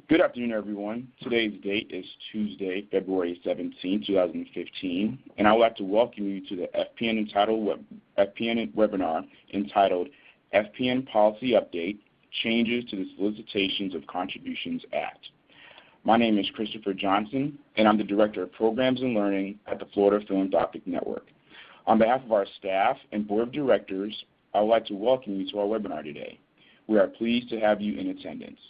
Good afternoon, everyone. Today's date is Tuesday, February 17, 2015, and I would like to welcome you to the FPN webinar entitled FPN Policy Update, Changes to the Solicitations of Contributions Act. My name is Christopher Johnson, and I'm the Director of Programs and Learning at the Florida Philanthropic Network. On behalf of our staff and Board of Directors, I would like to welcome you to our webinar today. We are pleased to have you in attendance.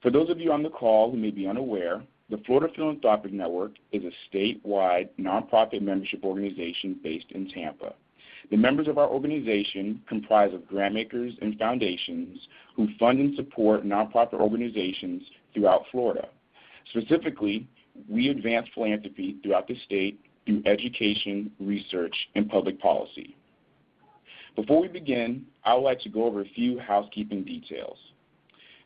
For those of you on the call who may be unaware, the Florida Philanthropic Network is a statewide nonprofit membership organization based in Tampa. The members of our organization comprise of grantmakers and foundations who fund and support nonprofit organizations throughout Florida. Specifically, we advance philanthropy throughout the state through education, research, and public policy. Before we begin, I would like to go over a few housekeeping details.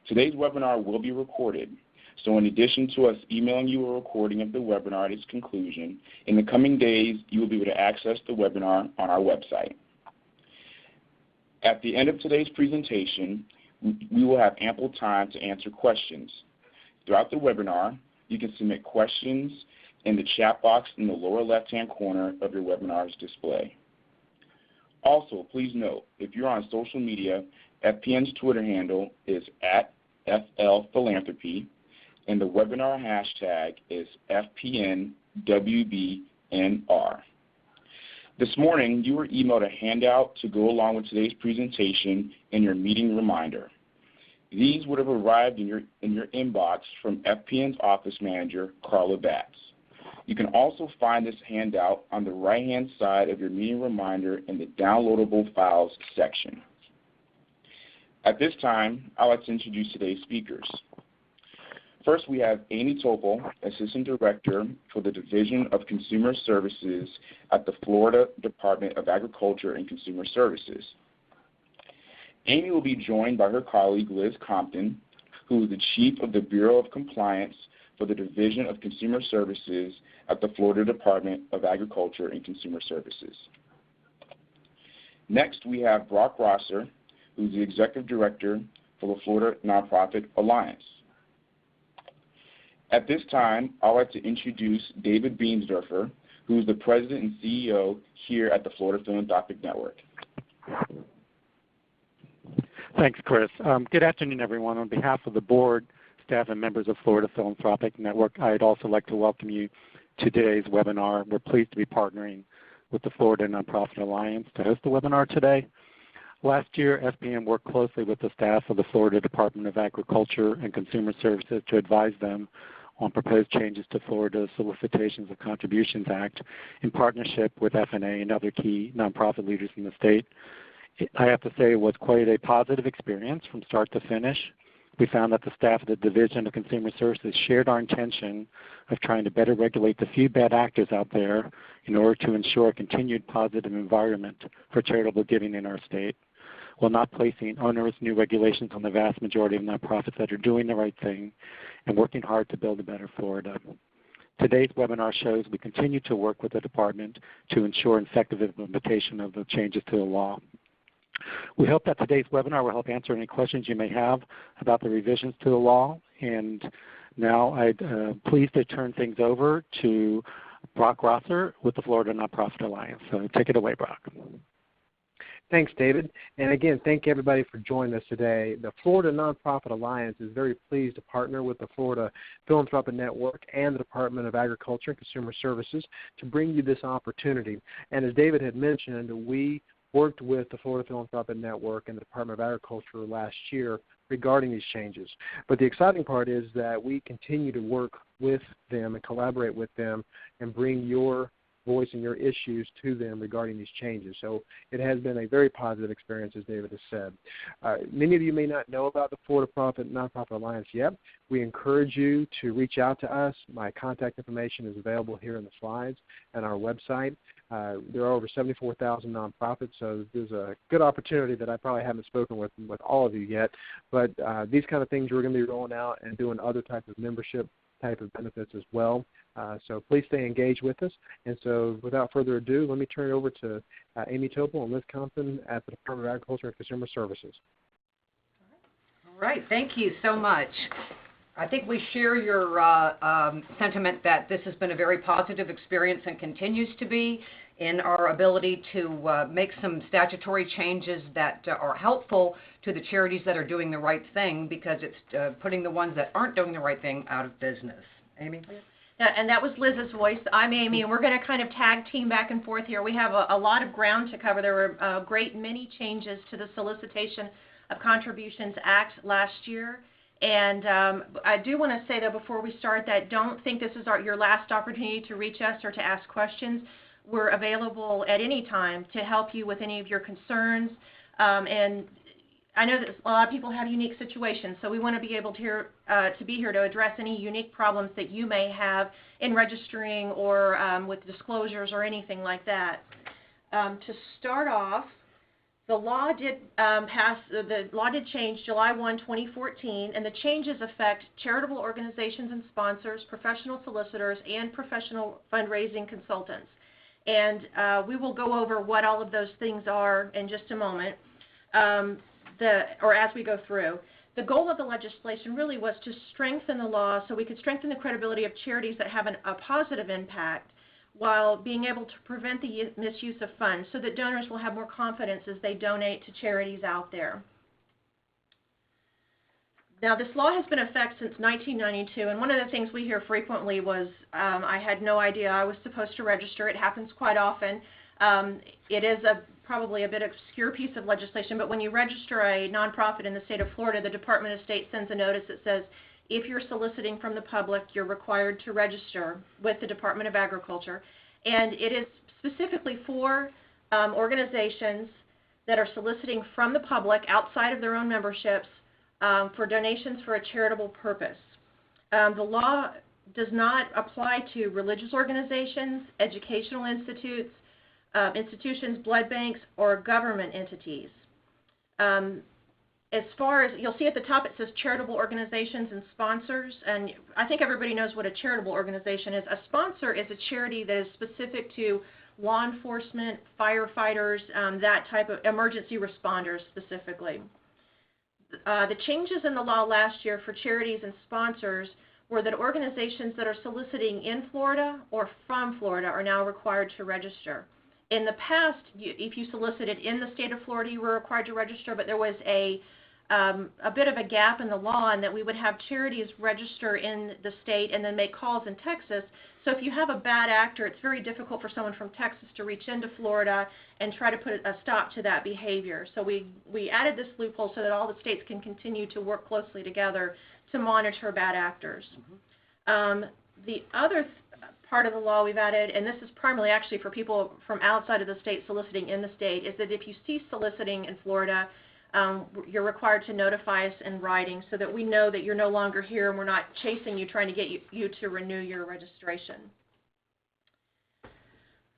Today's webinar will be recorded, so in addition to us emailing you a recording of the webinar at its conclusion, in the coming days you will be able to access the webinar on our website. At the end of today's presentation, we will have ample time to answer questions. Throughout the webinar, you can submit questions in the chat box in the lower left-hand corner of your webinar's display. Also, please note, if you're on social media, FPN's Twitter handle is @FLPhilanthropy, and the webinar hashtag is FPNWBNR. This morning, you were emailed a handout to go along with today's presentation and your meeting reminder. These would have arrived in your inbox from FPN's office manager, Carla Batts. You can also find this handout on the right-hand side of your meeting reminder in the Downloadable Files section. At this time, I'd like to introduce today's speakers. First, we have Amy Topol, Assistant Director for the Division of Consumer Services at the Florida Department of Agriculture and Consumer Services. Amy will be joined by her colleague, Liz Compton, who is the Chief of the Bureau of Compliance for the Division of Consumer Services at the Florida Department of Agriculture and Consumer Services. Next, we have Brock Rosser, who's the Executive Director for the Florida Nonprofit Alliance. At this time, I'd like to introduce David Beansdorfer, who is the President and CEO here at the Florida Philanthropic Network. Thanks, Chris. Good afternoon, everyone. On behalf of the board, staff, and members of Florida Philanthropic Network, I'd also like to welcome you to today's webinar. We're pleased to be partnering with the Florida Nonprofit Alliance to host the webinar today. Last year, FPN worked closely with the staff of the Florida Department of Agriculture and Consumer Services to advise them on proposed changes to Florida's Solicitations of Contributions Act in partnership with FNA and other key nonprofit leaders in the state. I have to say it was quite a positive experience from start to finish. We found that the staff of the Division of Consumer Services shared our intention of trying to better regulate the few bad actors out there in order to ensure a continued positive environment for charitable giving in our state, while not placing onerous new regulations on the vast majority of nonprofits that are doing the right thing and working hard to build a better Florida. Today's webinar shows we continue to work with the department to ensure effective implementation of the changes to the law. We hope that today's webinar will help answer any questions you may have about the revisions to the law. And now I'd pleased to turn things over to Brock Rosser with the Florida Nonprofit Alliance. So take it away, Brock. Thanks, David. And again, thank everybody for joining us today. The Florida Nonprofit Alliance is very pleased to partner with the Florida Philanthropic Network and the Department of Agriculture and Consumer Services to bring you this opportunity. And as David had mentioned, we worked with the Florida Philanthropic Network and the Department of Agriculture last year regarding these changes. But the exciting part is that we continue to work with them and collaborate with them and bring your voice and your issues to them regarding these changes. So it has been a very positive experience, as David has said. Many of you may not know about the Florida Nonprofit Alliance yet. We encourage you to reach out to us. My contact information is available here in the slides and our website. There are over 74,000 nonprofits, so there's a good opportunity that I probably haven't spoken with all of you yet. But these kind of things we're going to be rolling out and doing other types of membership type of benefits as well. So please stay engaged with us. And so without further ado, let me turn it over to Amy Topol and Liz Compton at the Department of Agriculture and Consumer Services. All right. Thank you so much. I think we share your sentiment that this has been a very positive experience and continues to be in our ability to make some statutory changes that are helpful to the charities that are doing the right thing, because it's putting the ones that aren't doing the right thing out of business. Amy? Yeah, and that was Liz's voice. I'm Amy, and we're going to kind of tag team back and forth here. We have a lot of ground to cover. There were a great many changes to the Solicitation of Contributions Act last year. And I do want to say, though, before we start, that don't think this is your last opportunity to reach us or to ask questions. We're available at any time to help you with any of your concerns. And I know that a lot of people have unique situations, so we want to be able to be here to address any unique problems that you may have in registering or with disclosures or anything like that. To start off, the law did change July 1, 2014, and the changes affect charitable organizations and sponsors, professional solicitors, and professional fundraising consultants. And we will go over what all of those things are in just a moment, or as we go through. The goal of the legislation really was to strengthen the law so we could strengthen the credibility of charities that have a positive impact, while being able to prevent the misuse of funds so that donors will have more confidence as they donate to charities out there. Now, this law has been in effect since 1992, and one of the things we hear frequently was, I had no idea I was supposed to register. It happens quite often. It is probably a bit obscure piece of legislation, but when you register a nonprofit in the state of Florida, the Department of State sends a notice that says, if you're soliciting from the public, you're required to register with the Department of Agriculture. And it is specifically for organizations that are soliciting from the public outside of their own memberships for donations for a charitable purpose. The law does not apply to religious organizations, educational institutions, blood banks, or government entities. As far as, you'll see at the top it says charitable organizations and sponsors, and I think everybody knows what a charitable organization is. A sponsor is a charity that is specific to law enforcement, firefighters, that type of emergency responders specifically. The changes in the law last year for charities and sponsors were that organizations that are soliciting in Florida or from Florida are now required to register. In the past, if you solicited in the state of Florida, you were required to register, but there was a bit of a gap in the law in that we would have charities register in the state and then make calls in Texas. So if you have a bad actor, it's very difficult for someone from Texas to reach into Florida and try to put a stop to that behavior. So we added this loophole so that all the states can continue to work closely together to monitor bad actors. The other part of the law we've added, and this is primarily actually for people from outside of the state soliciting in the state, is that if you cease soliciting in Florida, you're required to notify us in writing so that we know that you're no longer here and we're not chasing you trying to get you to renew your registration.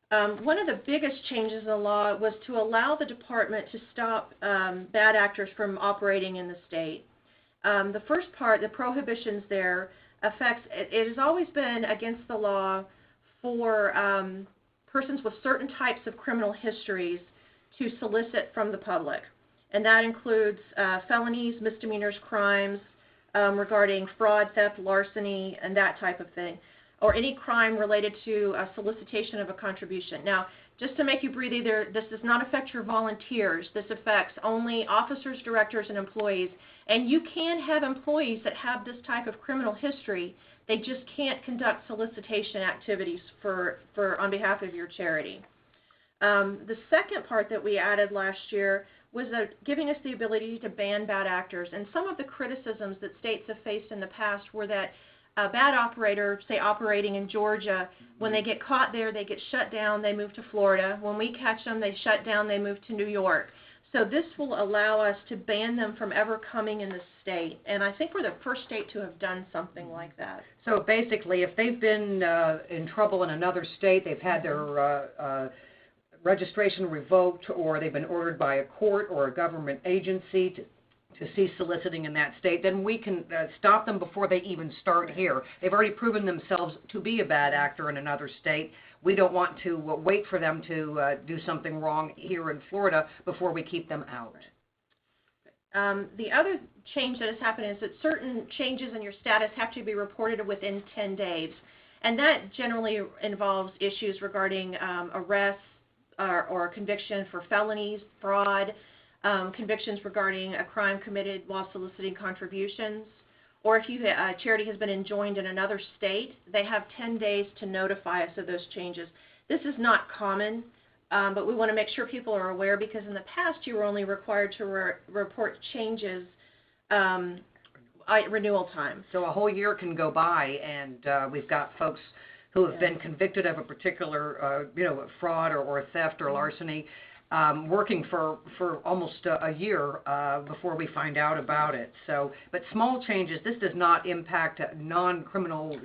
One of the biggest changes in the law was to allow the department to stop bad actors from operating in the state. The first part, the prohibitions there, affects, it has always been against the law for persons with certain types of criminal histories to solicit from the public. And that includes felonies, misdemeanors, crimes regarding fraud, theft, larceny, and that type of thing, or any crime related to a solicitation of a contribution. Now, just to make you breathe either, this does not affect your volunteers. This affects only officers, directors, and employees. And you can have employees that have this type of criminal history. They just can't conduct solicitation activities on behalf of your charity. The second part that we added last year was giving us the ability to ban bad actors. And some of the criticisms that states have faced in the past were that a bad operator, say operating in Georgia, when they get caught there, they get shut down, they move to Florida. When we catch them, they shut down, they move to New York. So this will allow us to ban them from ever coming in the state. And I think we're the first state to have done something like that. So basically, if they've been in trouble in another state, they've had their registration revoked, or they've been ordered by a court or a government agency to cease soliciting in that state, then we can stop them before they even start here. They've already proven themselves to be a bad actor in another state. We don't want to wait for them to do something wrong here in Florida before we keep them out. The other change that has happened is that certain changes in your status have to be reported within 10 days. And that generally involves issues regarding arrests or conviction for felonies, fraud, convictions regarding a crime committed while soliciting contributions, or if a charity has been enjoined in another state, they have 10 days to notify us of those changes. This is not common, but we want to make sure people are aware, because in the past you were only required to report changes at renewal time. So a whole year can go by, and we've got folks who have been convicted of a particular, fraud or theft or larceny, working for almost a year before we find out about it. So, but small changes, this does not impact non-criminal,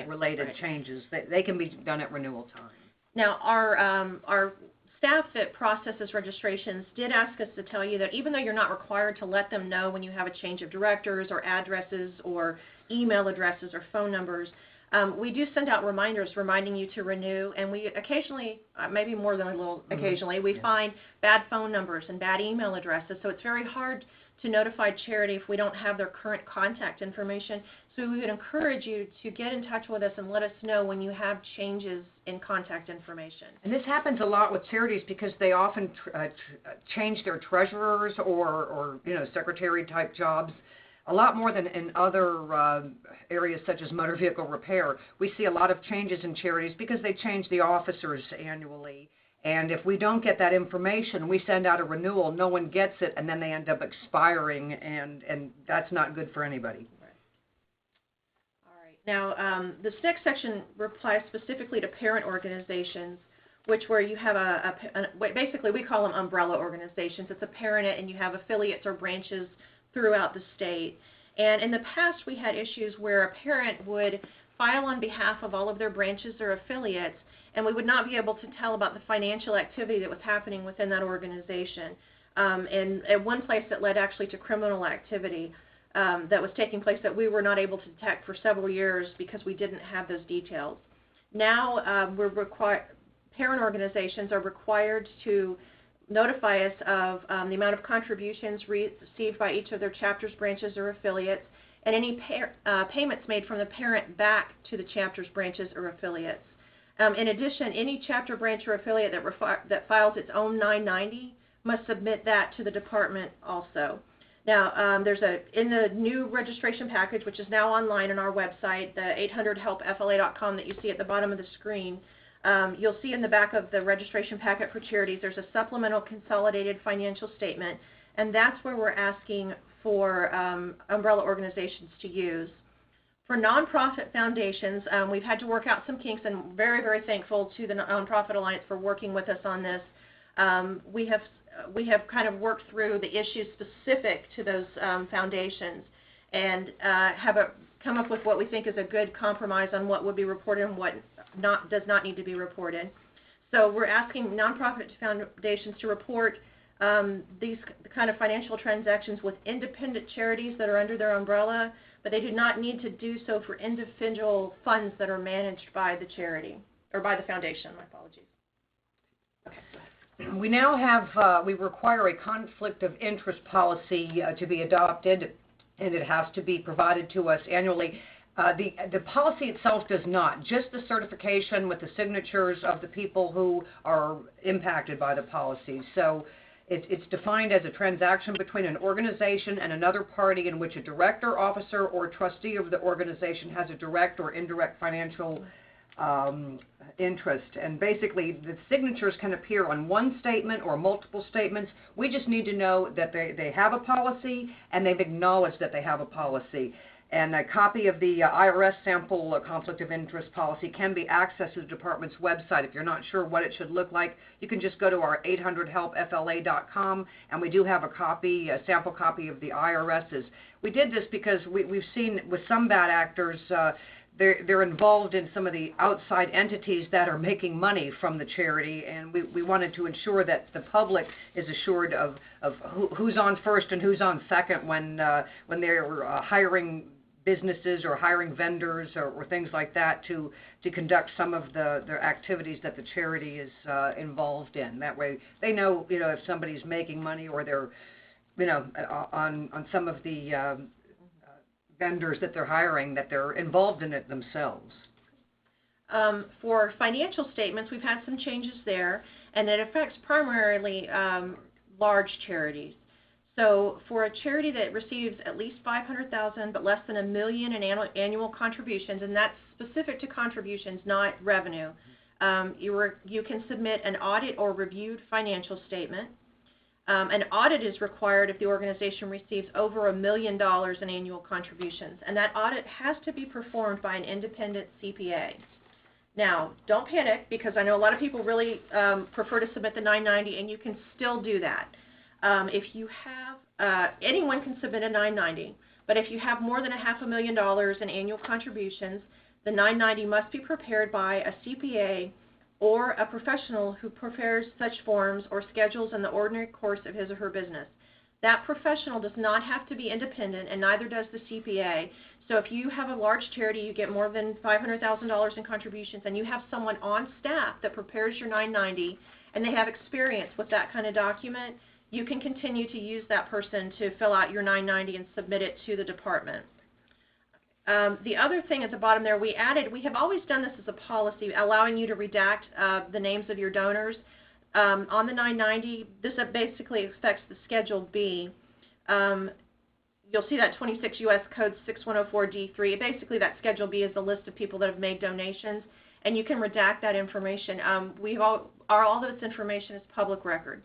related changes. They can be done at renewal time. Now, our staff that processes registrations did ask us to tell you that even though you're not required to let them know when you have a change of directors or addresses or email addresses or phone numbers, we do send out reminders reminding you to renew, and we occasionally, maybe more than a little occasionally, we find bad phone numbers and bad email addresses, so it's very hard to notify charity if we don't have their current contact information. So we would encourage you to get in touch with us and let us know when you have changes in contact information. And this happens a lot with charities because they often change their treasurers or secretary-type jobs. A lot more than in other areas such as motor vehicle repair. We see a lot of changes in charities because they change the officers annually. And if we don't get that information, we send out a renewal, no one gets it, and then they end up expiring, and that's not good for anybody. Now, this next section applies specifically to parent organizations, where you have basically we call them umbrella organizations. It's a parent and you have affiliates or branches throughout the state. And in the past, we had issues where a parent would file on behalf of all of their branches or affiliates, and we would not be able to tell about the financial activity that was happening within that organization. And at one place, it led actually to criminal activity that was taking place that we were not able to detect for several years because we didn't have those details. Now, parent organizations are required to notify us of the amount of contributions received by each of their chapters, branches, or affiliates, and any payments made from the parent back to the chapters, branches, or affiliates. In addition, any chapter, branch, or affiliate that files its own 990 must submit that to the department also. Now, in the new registration package, which is now online on our website, the 800helpfla.com that you see at the bottom of the screen, you'll see in the back of the registration packet for charities, there's a supplemental consolidated financial statement, and that's where we're asking for umbrella organizations to use. For nonprofit foundations, we've had to work out some kinks, and very, very thankful to the Nonprofit Alliance for working with us on this. We have kind of worked through the issues specific to those foundations and have come up with what we think is a good compromise on what would be reported and what does not need to be reported. So we're asking nonprofit foundations to report these kind of financial transactions with independent charities that are under their umbrella, but they do not need to do so for individual funds that are managed by the charity, or by the foundation, my apologies. We now have, we require a conflict of interest policy to be adopted, and it has to be provided to us annually. The policy itself does not, just the certification with the signatures of the people who are impacted by the policy. So it's defined as a transaction between an organization and another party in which a director, officer, or trustee of the organization has a direct or indirect financial interest. And basically, the signatures can appear on one statement or multiple statements. We just need to know that they have a policy and they've acknowledged that they have a policy. And a copy of the IRS sample conflict of interest policy can be accessed through the department's website. If you're not sure what it should look like, you can just go to our 800helpfla.com, and we do have a sample copy of the IRS's. We did this because we've seen with some bad actors, they're involved in some of the outside entities that are making money from the charity, and we wanted to ensure that the public is assured of who's on first and who's on second when they're hiring businesses or hiring vendors or things like that to conduct some of their activities that the charity is involved in. That way they know, if somebody's making money or they're on some of the vendors that they're hiring, that they're involved in it themselves. For financial statements, we've had some changes there, and it affects primarily large charities. So for a charity that receives at least $500,000 but less than $1 million in annual contributions, and that's specific to contributions, not revenue, you can submit an audit or reviewed financial statement. An audit is required if the organization receives over $1 million in annual contributions, and that audit has to be performed by an independent CPA. Now, don't panic, because I know a lot of people really prefer to submit the 990, and you can still do that. If you have, anyone can submit a 990, but if you have more than $500,000 in annual contributions, the 990 must be prepared by a CPA or a professional who prepares such forms or schedules in the ordinary course of his or her business. That professional does not have to be independent, and neither does the CPA. So if you have a large charity, you get more than $500,000 in contributions, and you have someone on staff that prepares your 990, and they have experience with that kind of document, you can continue to use that person to fill out your 990 and submit it to the department. The other thing at the bottom there, we have always done this as a policy, allowing you to redact the names of your donors. On the 990, this basically affects the Schedule B. You'll see that 26 U.S. Code 6104D3. Basically, that Schedule B is the list of people that have made donations, and you can redact that information. All this information is public record.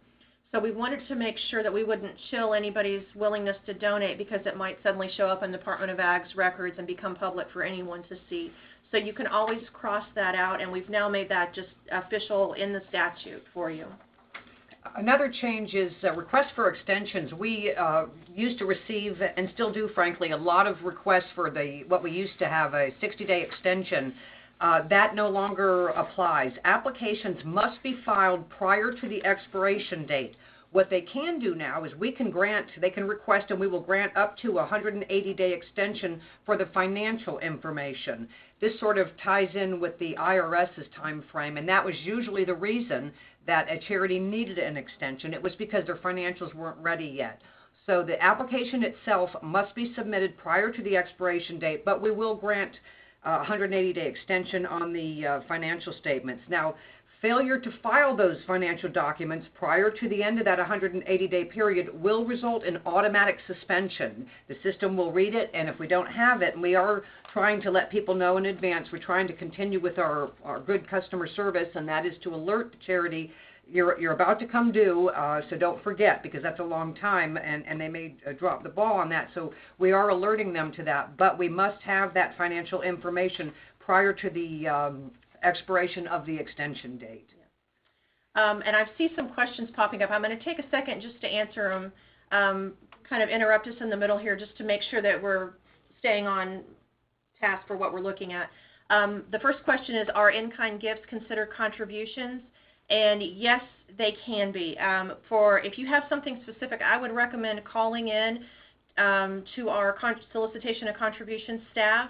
So we wanted to make sure that we wouldn't chill anybody's willingness to donate, because it might suddenly show up in the Department of Ag's records and become public for anyone to see. So you can always cross that out, and we've now made that just official in the statute for you. Another change is requests for extensions. We used to receive, and still do, frankly, a lot of requests for what we used to have, a 60-day extension. That no longer applies. Applications must be filed prior to the expiration date. What they can do now is they can request, and we will grant up to a 180-day extension for the financial information. This sort of ties in with the IRS's time frame, and that was usually the reason that a charity needed an extension. It was because their financials weren't ready yet. So the application itself must be submitted prior to the expiration date, but we will grant a 180-day extension on the financial statements. Now, failure to file those financial documents prior to the end of that 180-day period will result in automatic suspension. The system will read it, and if we don't have it, and we are trying to let people know in advance, we're trying to continue with our good customer service, and that is to alert the charity, you're about to come due, so don't forget, because that's a long time, and they may drop the ball on that. So we are alerting them to that, but we must have that financial information prior to the expiration of the extension date. And I see some questions popping up. I'm going to take a second just to answer them, kind of interrupt us in the middle here just to make sure that we're staying on task for what we're looking at. The first question is, are in-kind gifts considered contributions? And yes, they can be. If you have something specific, I would recommend calling in to our Solicitation of Contributions staff.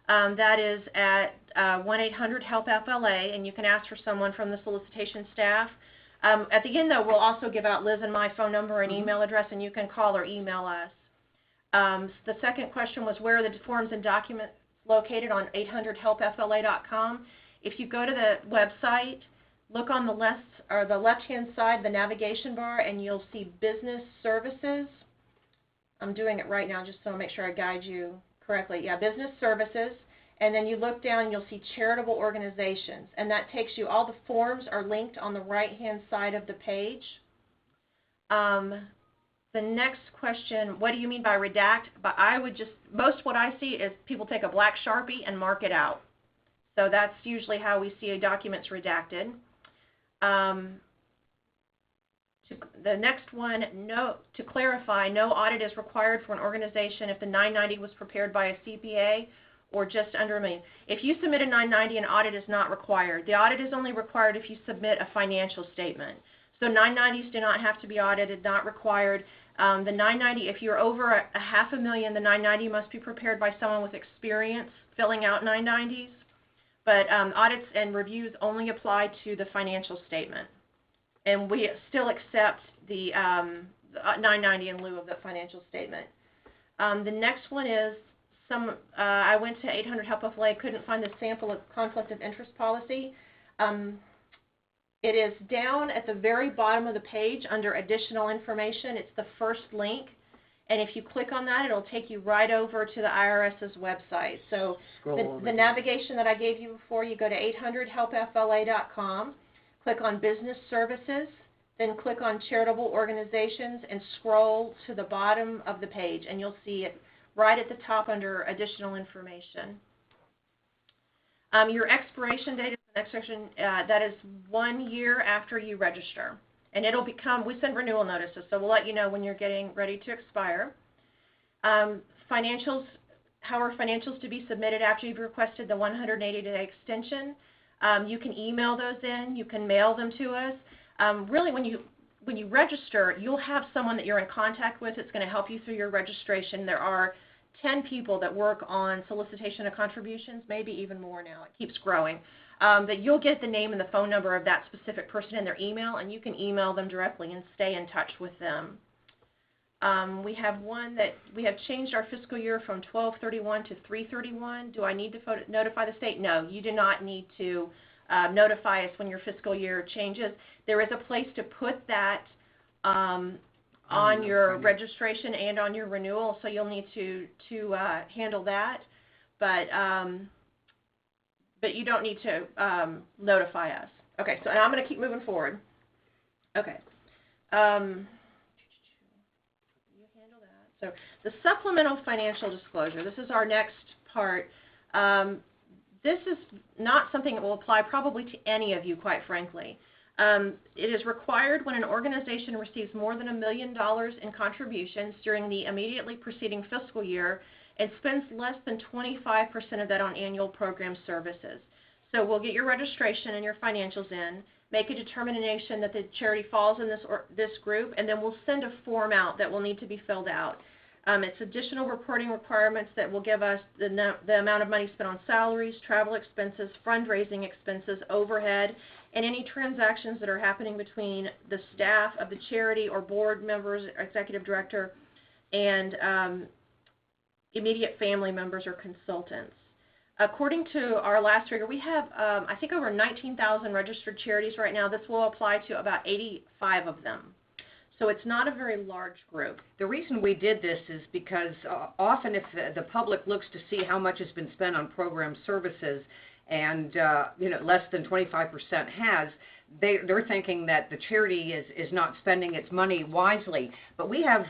That is at 1-800-HELP-FLA, and you can ask for someone from the solicitation staff. At the end, though, we'll also give out Liz and my phone number and email address, and you can call or email us. The second question was, where are the forms and documents located? On 800helpfla.com. If you go to the website, look on the left-hand side, the navigation bar, and you'll see Business Services. I'm doing it right now just so I make sure I guide you correctly. Yeah, Business Services. And then you look down and you'll see Charitable Organizations. And that takes you, all the forms are linked on the right-hand side of the page. The next question, what do you mean by redact? But what I see is people take a black Sharpie and mark it out. So that's usually how we see documents redacted. The next one, to clarify, no audit is required for an organization if the 990 was prepared by a CPA or just under $1 million. If you submit a 990, an audit is not required. The audit is only required if you submit a financial statement. So 990s do not have to be audited, not required. The 990, if you're over $500,000, the 990 must be prepared by someone with experience filling out 990s. But audits and reviews only apply to the financial statement. And we still accept the $9.90 in lieu of the financial statement. The next one is I went to 800 Help FLA, couldn't find the sample of conflict of interest policy. It is down at the very bottom of the page under additional information. It's the first link. And if you click on that, it'll take you right over to the IRS's website. So the navigation that I gave you before, you go to 800helpfla.com, click on Business Services, then click on Charitable Organizations, and scroll to the bottom of the page, and you'll see it right at the top under Additional Information. Your expiration date is the next section. That is 1 year after you register. And it'll we send renewal notices, so we'll let you know when you're getting ready to expire. Financials, how are financials to be submitted after you've requested the 180-day extension? You can email those in, you can mail them to us. Really, when you register, you'll have someone that you're in contact with that's going to help you through your registration. There are 10 people that work on solicitation of contributions, maybe even more now. It keeps growing. That you'll get the name and the phone number of that specific person in their email, and you can email them directly and stay in touch with them. We have one that we have changed our fiscal year from 12/31 to 3/31. Do I need to notify the state? No, you do not need to notify us when your fiscal year changes. There is a place to put that on your registration and on your renewal, so you'll need to handle that. But you don't need to notify us. Okay, so I'm going to keep moving forward. Okay. You handle that. So the supplemental financial disclosure, this is our next part. This is not something that will apply probably to any of you, quite frankly. It is required when an organization receives more than $1 million in contributions during the immediately preceding fiscal year and spends less than 25% of that on annual program services. So we'll get your registration and your financials in, make a determination that the charity falls in this group, and then we'll send a form out that will need to be filled out. It's additional reporting requirements that will give us the amount of money spent on salaries, travel expenses, fundraising expenses, overhead, and any transactions that are happening between the staff of the charity or board members, executive director, and immediate family members or consultants. According to our last figure, we have, I think, over 19,000 registered charities right now. This will apply to about 85 of them. So it's not a very large group. The reason we did this is because often if the public looks to see how much has been spent on program services and less than 25% has, they're thinking that the charity is not spending its money wisely. But we have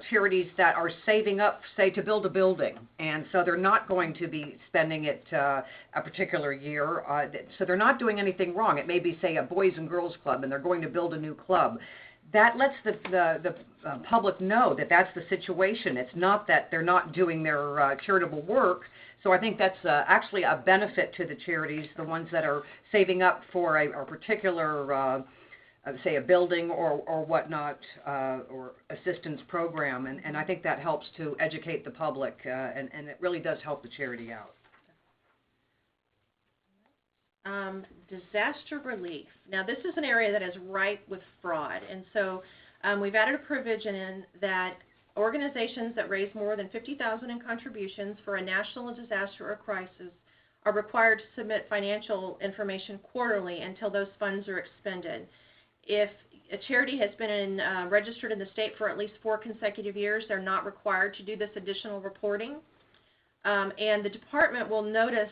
charities that are saving up, say, to build a building, and so they're not going to be spending it a particular year. So they're not doing anything wrong. It may be, say, a Boys and Girls Club, and they're going to build a new club. That lets the public know that that's the situation. It's not that they're not doing their charitable work. So I think that's actually a benefit to the charities, the ones that are saving up for a particular, say, a building or whatnot, or assistance program. And I think that helps to educate the public, and it really does help the charity out. Disaster relief. Now, this is an area that is ripe with fraud, and so we've added a provision in that organizations that raise more than $50,000 in contributions for a national disaster or crisis are required to submit financial information quarterly until those funds are expended. If a charity has been registered in the state for at least 4 consecutive years, they're not required to do this additional reporting. And the department will notice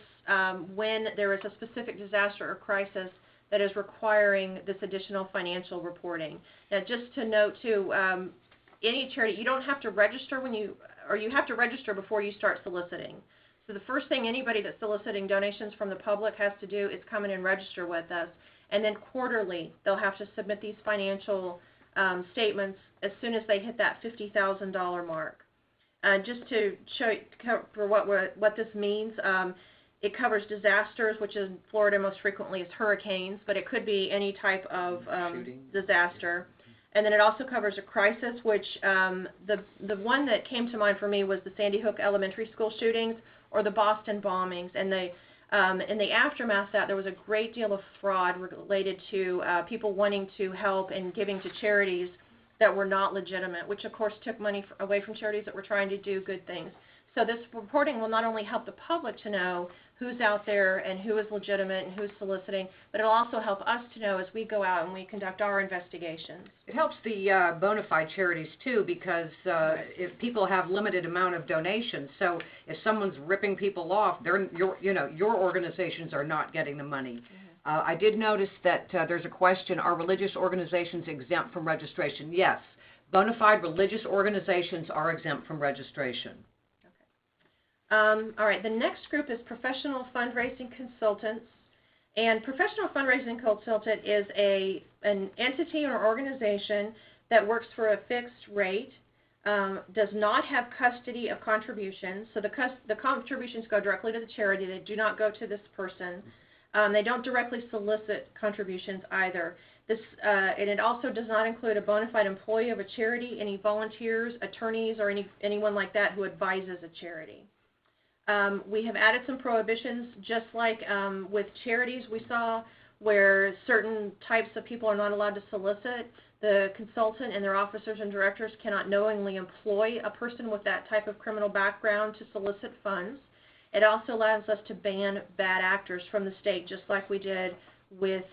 when there is a specific disaster or crisis that is requiring this additional financial reporting. Now, just to note, too, any charity, you don't have to register you have to register before you start soliciting. So the first thing anybody that's soliciting donations from the public has to do is come in and register with us. And then quarterly, they'll have to submit these financial statements as soon as they hit that $50,000 mark. Just to show for what this means, it covers disasters, which in Florida most frequently is hurricanes, but it could be any type of disaster. And then it also covers a crisis, which the one that came to mind for me was the Sandy Hook Elementary School shootings or the Boston bombings. And in the aftermath of that, there was a great deal of fraud related to people wanting to help and giving to charities that were not legitimate, which of course took money away from charities that were trying to do good things. So this reporting will not only help the public to know who's out there and who is legitimate and who's soliciting, but it'll also help us to know as we go out and we conduct our investigations. It helps the bona fide charities too, because if people have limited amount of donations, so if someone's ripping people off, your organizations are not getting the money. I did notice that there's a question: are religious organizations exempt from registration? Yes, bona fide religious organizations are exempt from registration. All right, the next group is professional fundraising consultants. And professional fundraising consultant is an entity or organization that works for a fixed rate, does not have custody of contributions. So the contributions go directly to the charity. They do not go to this person. They don't directly solicit contributions either. And it also does not include a bona fide employee of a charity, any volunteers, attorneys, or anyone like that who advises a charity. We have added some prohibitions, just like with charities we saw, where certain types of people are not allowed to solicit. The consultant and their officers and directors cannot knowingly employ a person with that type of criminal background to solicit funds. It also allows us to ban bad actors from the state, just like we did with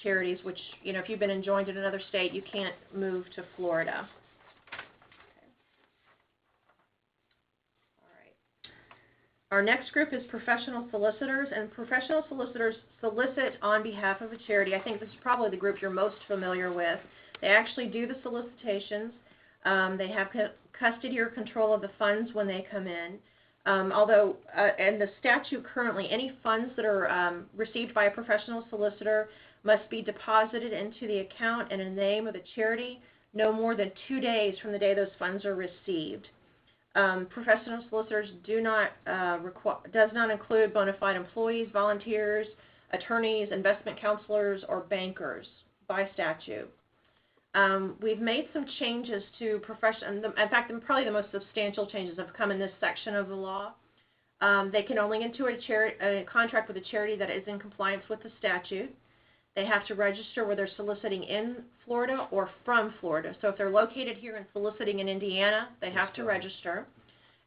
charities, which, if you've been enjoined in another state, you can't move to Florida. Our next group is professional solicitors, and professional solicitors solicit on behalf of a charity. I think this is probably the group you're most familiar with. They actually do the solicitations. They have custody or control of the funds when they come in. Although, in the statute currently, any funds that are received by a professional solicitor must be deposited into the account in the name of the charity no more than 2 days from the day those funds are received. Professional solicitors does not include bona fide employees, volunteers, attorneys, investment counselors, or bankers by statute. We've made some changes to profession. In fact, probably the most substantial changes have come in this section of the law. They can only enter a contract with a charity that is in compliance with the statute. They have to register whether they're soliciting in Florida or from Florida. So if they're located here and soliciting in Indiana, they have to register.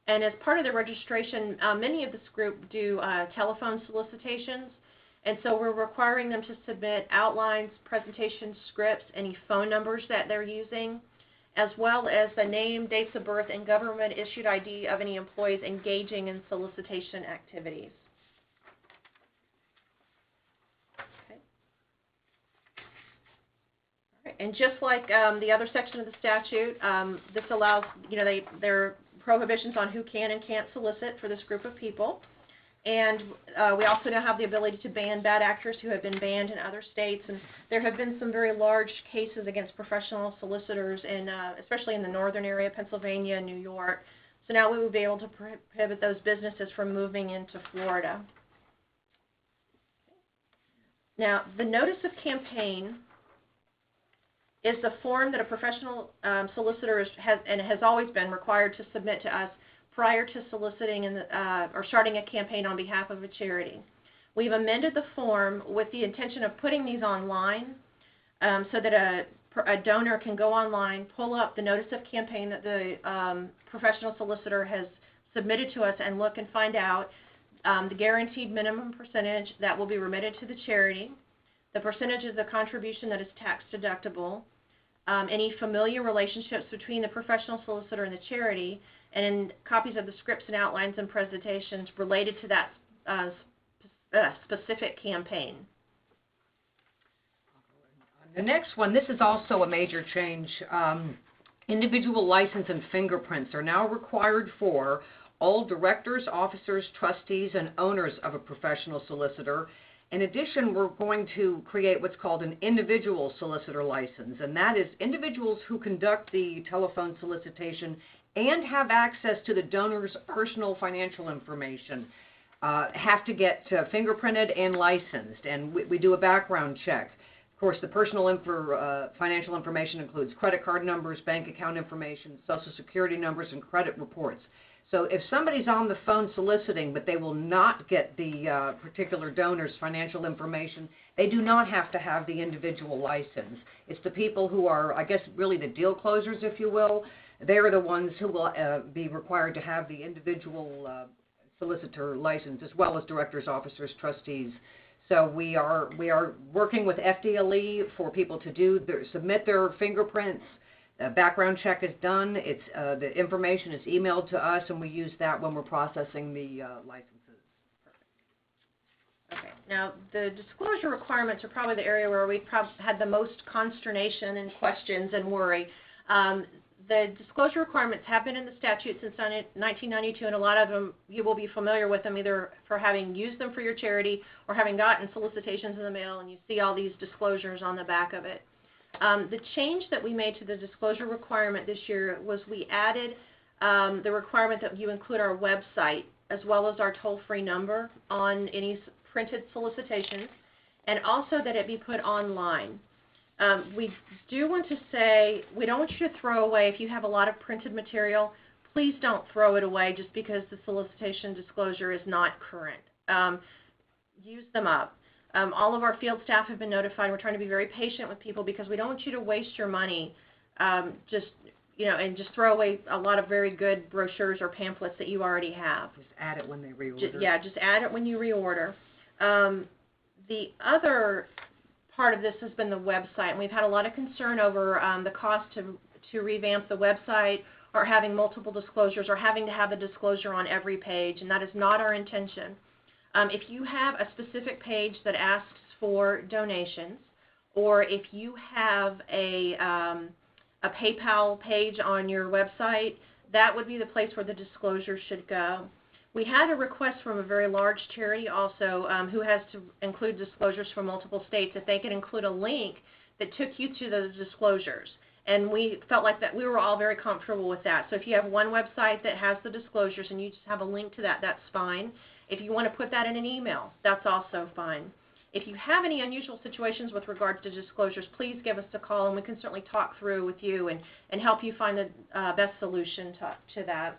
And as part of the registration, many of this group do telephone solicitations. And so we're requiring them to submit outlines, presentation scripts, any phone numbers that they're using, as well as the name, dates of birth, and government-issued ID of any employees engaging in solicitation activities. And just like the other section of the statute, this allows, there are prohibitions on who can and can't solicit for this group of people. And we also now have the ability to ban bad actors who have been banned in other states. And there have been some very large cases against professional solicitors, especially in the northern area, Pennsylvania and New York. So now we will be able to prohibit those businesses from moving into Florida. Now, the notice of campaign is the form that a professional solicitor has always been required to submit to us prior to soliciting or starting a campaign on behalf of a charity. We've amended the form with the intention of putting these online so that a donor can go online, pull up the notice of campaign that the professional solicitor has submitted to us, and look and find out the guaranteed minimum percentage that will be remitted to the charity, the percentage of the contribution that is tax deductible, any familiar relationships between the professional solicitor and the charity, and copies of the scripts and outlines and presentations related to that specific campaign. The next one, this is also a major change. Individual license and fingerprints are now required for all directors, officers, trustees, and owners of a professional solicitor. In addition, we're going to create what's called an individual solicitor license, and that is individuals who conduct the telephone solicitation and have access to the donor's personal financial information have to get fingerprinted and licensed, and we do a background check. Of course, the personal financial information includes credit card numbers, bank account information, Social Security numbers, and credit reports. So if somebody's on the phone soliciting, but they will not get the particular donor's financial information, they do not have to have the individual license. It's the people who are, I guess, really the deal closers, if you will. They're the ones who will be required to have the individual solicitor license, as well as directors, officers, trustees. So we are working with FDLE for people to submit their fingerprints. A background check is done. It's the information is emailed to us, and we use that when we're processing the licenses. Okay. Now, the disclosure requirements are probably the area where we've had the most consternation and questions and worry. The disclosure requirements have been in the statute since 1992, and a lot of them you will be familiar with them either for having used them for your charity or having gotten solicitations in the mail, and you see all these disclosures on the back of it. The change that we made to the disclosure requirement this year was we added the requirement that you include our website as well as our toll-free number on any printed solicitations, and also that it be put online. We do want to say we don't want you to throw away, if you have a lot of printed material, please don't throw it away just because the solicitation disclosure is not current. Use them up. All of our field staff have been notified. We're trying to be very patient with people because we don't want you to waste your money and just throw away a lot of very good brochures or pamphlets that you already have. Just add it when they reorder. Just add it when you reorder. The other part of this has been the website, and we've had a lot of concern over the cost to revamp the website or having multiple disclosures or having to have a disclosure on every page, and that is not our intention. If you have a specific page that asks for donations, or if you have a PayPal page on your website, that would be the place where the disclosure should go. We had a request from a very large charity also who has to include disclosures from multiple states, if they could include a link that took you to those disclosures. And we felt like that we were all very comfortable with that. So if you have one website that has the disclosures and you just have a link to that, that's fine. If you want to put that in an email, that's also fine. If you have any unusual situations with regards to disclosures, please give us a call, and we can certainly talk through with you and help you find the best solution to that.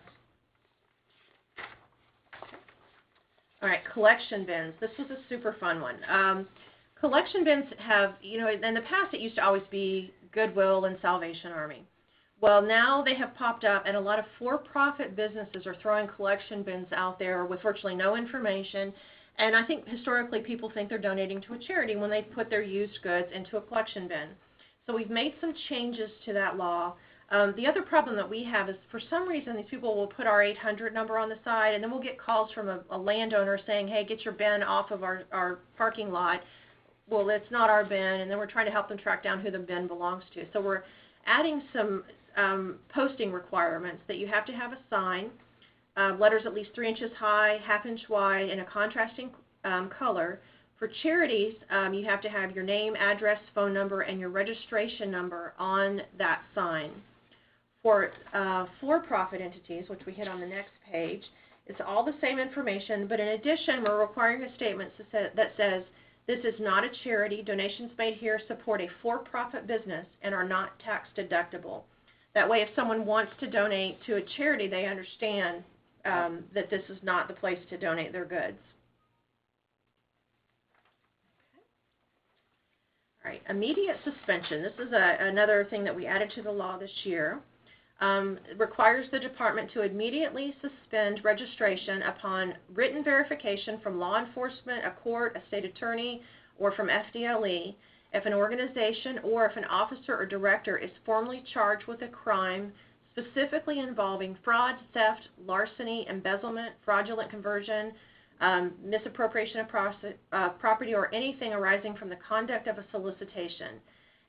All right, collection bins. This was a super fun one. Collection bins have, in the past it used to always be Goodwill and Salvation Army. Well, now they have popped up, and a lot of for-profit businesses are throwing collection bins out there with virtually no information. And I think historically people think they're donating to a charity when they put their used goods into a collection bin. So we've made some changes to that law. The other problem that we have is for some reason these people will put our 800 number on the side, and then we'll get calls from a landowner saying, hey, get your bin off of our parking lot. Well, it's not our bin, and then we're trying to help them track down who the bin belongs to. So we're adding some posting requirements that you have to have a sign, letters at least 3 inches high, 1/2 inch wide, in a contrasting color. For charities, you have to have your name, address, phone number, and your registration number on that sign. For for-profit entities, which we hit on the next page, it's all the same information, but in addition, we're requiring a statement that says, this is not a charity. Donations made here support a for-profit business and are not tax deductible. That way, if someone wants to donate to a charity, they understand that this is not the place to donate their goods. All right, immediate suspension. This is another thing that we added to the law this year. It requires the department to immediately suspend registration upon written verification from law enforcement, a court, a state attorney, or from FDLE if an organization or if an officer or director is formally charged with a crime specifically involving fraud, theft, larceny, embezzlement, fraudulent conversion, misappropriation of property, or anything arising from the conduct of a solicitation.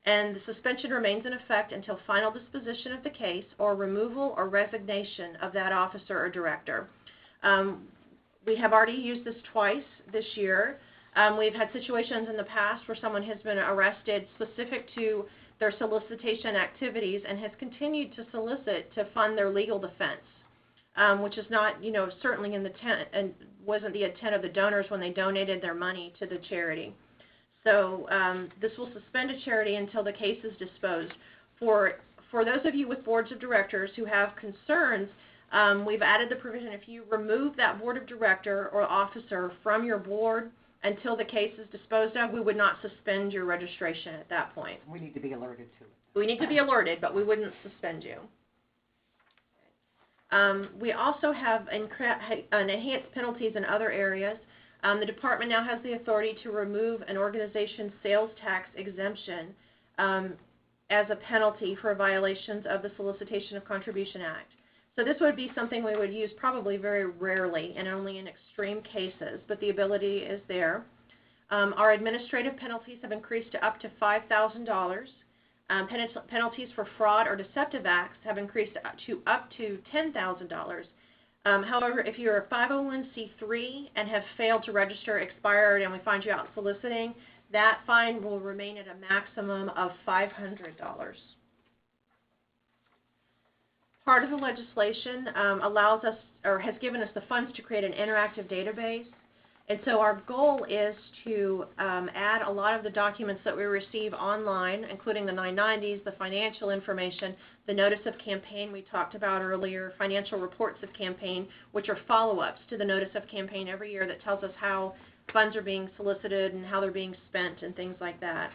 And the suspension remains in effect until final disposition of the case or removal or resignation of that officer or director. We have already used this twice this year. We've had situations in the past where someone has been arrested specific to their solicitation activities and has continued to solicit to fund their legal defense, which is not, certainly in the intent and wasn't the intent of the donors when they donated their money to the charity. So this will suspend a charity until the case is disposed. For those of you with boards of directors who have concerns We've added the provision if you remove that board of director or officer from your board until the case is disposed of, we would not suspend your registration at that point. We need to be alerted to it. We need to be alerted, but we wouldn't suspend you. We also have enhanced penalties in other areas. The department now has the authority to remove an organization's sales tax exemption as a penalty for violations of the Solicitation of Contributions Act. So this would be something we would use probably very rarely and only in extreme cases, but the ability is there. Our administrative penalties have increased to up to $5,000. Penalties for fraud or deceptive acts have increased to up to $10,000. However, if you're a 501c3 and have failed to register, expired, and we find you out soliciting, that fine will remain at a maximum of $500. Part of the legislation allows us, or has given us the funds to create an interactive database. And so our goal is to add a lot of the documents that we receive online, including the 990s, the financial information, the notice of campaign we talked about earlier, financial reports of campaign, which are follow-ups to the notice of campaign every year that tells us how funds are being solicited and how they're being spent and things like that.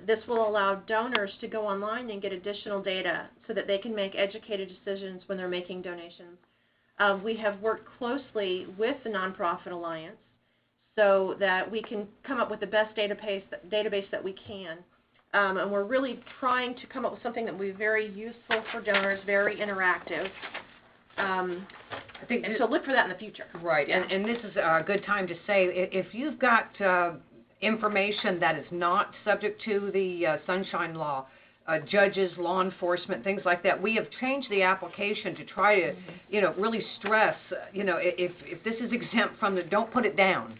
This will allow donors to go online and get additional data so that they can make educated decisions when they're making donations. We have worked closely with the Nonprofit Alliance so that we can come up with the best database that we can. And we're really trying to come up with something that will be very useful for donors, very interactive. I think so look for that in the future. Right, and this is a good time to say, if you've got information that is not subject to the Sunshine Law, judges, law enforcement, things like that, we have changed the application to try to, really stress, if this is exempt from the, don't put it down.